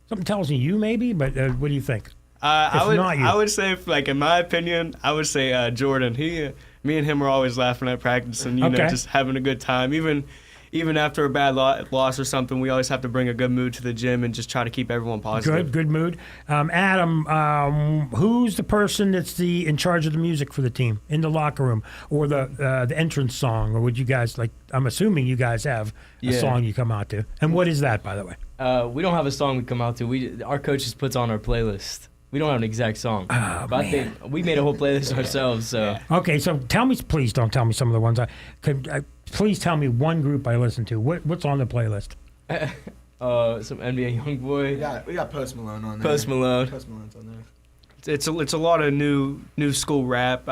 Speaker 1: Something tells me you, maybe, but what do you think?
Speaker 19: I would say, like, in my opinion, I would say Jordan. Me and him are always laughing at practice and just having a good time. Even after a bad loss or something, we always have to bring a good mood to the gym and just try to keep everyone positive.
Speaker 1: Good mood. Adam, who's the person that's in charge of the music for the team in the locker room, or the entrance song, or would you guys like? I'm assuming you guys have a song you come out to, and what is that, by the way?
Speaker 17: We don't have a song we come out to. Our coach just puts on our playlist. We don't have an exact song, but I think we made a whole playlist ourselves. So
Speaker 1: okay, so please don't tell me some of the ones please tell me one group I listen to. What's on the playlist?
Speaker 17: Some NBA YoungBoy.
Speaker 18: We got Post Malone on there.
Speaker 17: Post Malone's
Speaker 18: on there.
Speaker 19: It's a lot of new school rap.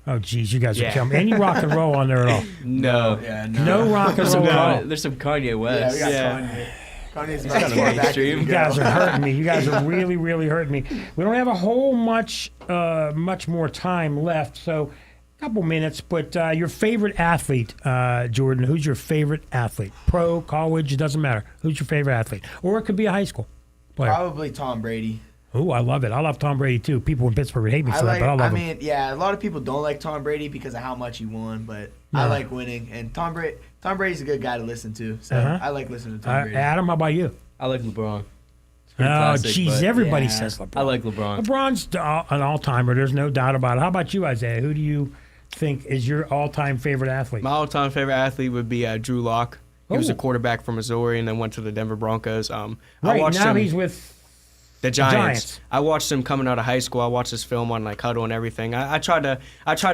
Speaker 1: Oh geez, you guys are killing me. Any rock and roll on there at all?
Speaker 17: No.
Speaker 1: No rock and roll at all.
Speaker 17: There's some Kanye West.
Speaker 18: Yeah, we got Kanye. Kanye's
Speaker 17: kind of mainstream.
Speaker 1: You guys are hurting me. You guys are really, really hurting me. We don't have a whole much more time left, so a couple minutes. But your favorite athlete, Jordan? Who's your favorite athlete? Pro, college, it doesn't matter. Who's your favorite athlete? Or it could be a high school player.
Speaker 18: Probably Tom Brady.
Speaker 1: Oh, I love it. I love Tom Brady too. People in Pittsburgh hate me for that, but I love him.
Speaker 18: Yeah, a lot of people don't like Tom Brady because of how much he won, but I like winning. And Tom Brady's a good guy to listen to, so I like listening to Tom Brady.
Speaker 1: Adam, how about you?
Speaker 17: I like LeBron.
Speaker 1: Oh, geez, everybody says LeBron.
Speaker 17: I like LeBron.
Speaker 1: LeBron's an all-timer. There's no doubt about it. How about you, Isaiah? Who do you think is your all-time favorite athlete?
Speaker 19: My all-time favorite athlete would be Drew Lock. He was a quarterback from Missouri and then went to the Denver Broncos.
Speaker 1: Now he's with
Speaker 19: The Giants. I watched them coming out of high school. I watched this film on like Huddle and everything. I tried to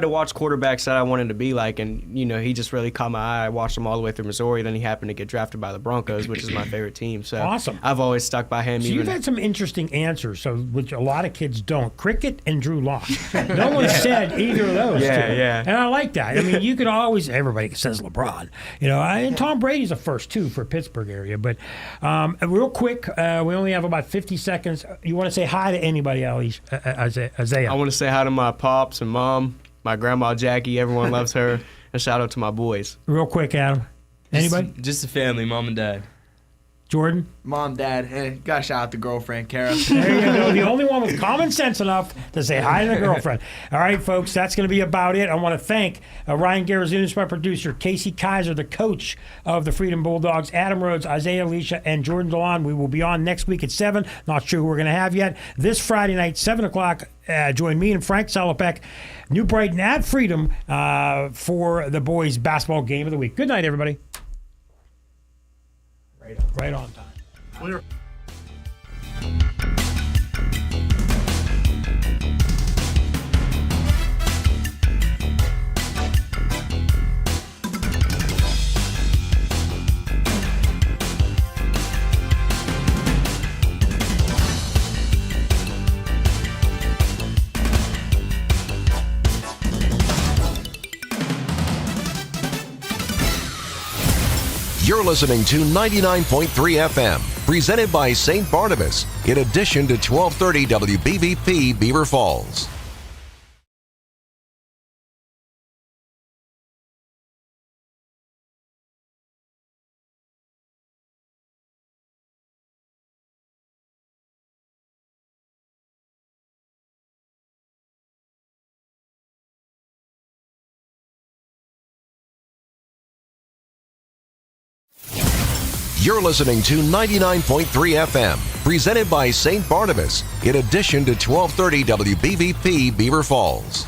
Speaker 19: watch quarterbacks that I wanted to be like, and he just really caught my eye. I watched him all the way through Missouri. Then he happened to get drafted by the Broncos, which is my favorite team. So
Speaker 1: awesome.
Speaker 19: I've always stuck by him.
Speaker 1: So you've had some interesting answers, which a lot of kids don't. Cricket and Drew Lock. No one said either of those.
Speaker 19: Yeah.
Speaker 1: And I like that. I mean, you could always. Everybody says LeBron. And Tom Brady's the first too for Pittsburgh area. But real quick, we only have about 50 seconds. You want to say hi to anybody, Isaiah?
Speaker 19: I want to say hi to my pops and mom, my grandma Jackie. Everyone loves her. And shout out to my boys.
Speaker 1: Real quick, Adam. Anybody?
Speaker 17: Just the family, mom and dad.
Speaker 1: Jordan?
Speaker 18: Mom, dad. Hey, gotta shout out the girlfriend, Kara.
Speaker 1: There you go. The only one with common sense enough to say hi to the girlfriend. All right, folks, that's going to be about it. I want to thank Ryan Garazunas, my producer, Casey Kaiser, the coach of the Freedom Bulldogs, Adam Rhodes, Isaiah Alicia, and Jordan DeLon. We will be on next week at 7. Not sure who we're going to have yet. This Friday night, 7 o'clock, join me and Frank Salopek, New Brighton at Freedom for the boys' basketball game of the week. Good night, everybody. Right on time.
Speaker 3: Clear.
Speaker 20: You're listening to 99.3 FM, presented by St. Barnabas, in addition to 1230 WBVP Beaver Falls. You're listening to 99.3 FM, presented by St. Barnabas, in addition to 1230 WBVP Beaver Falls.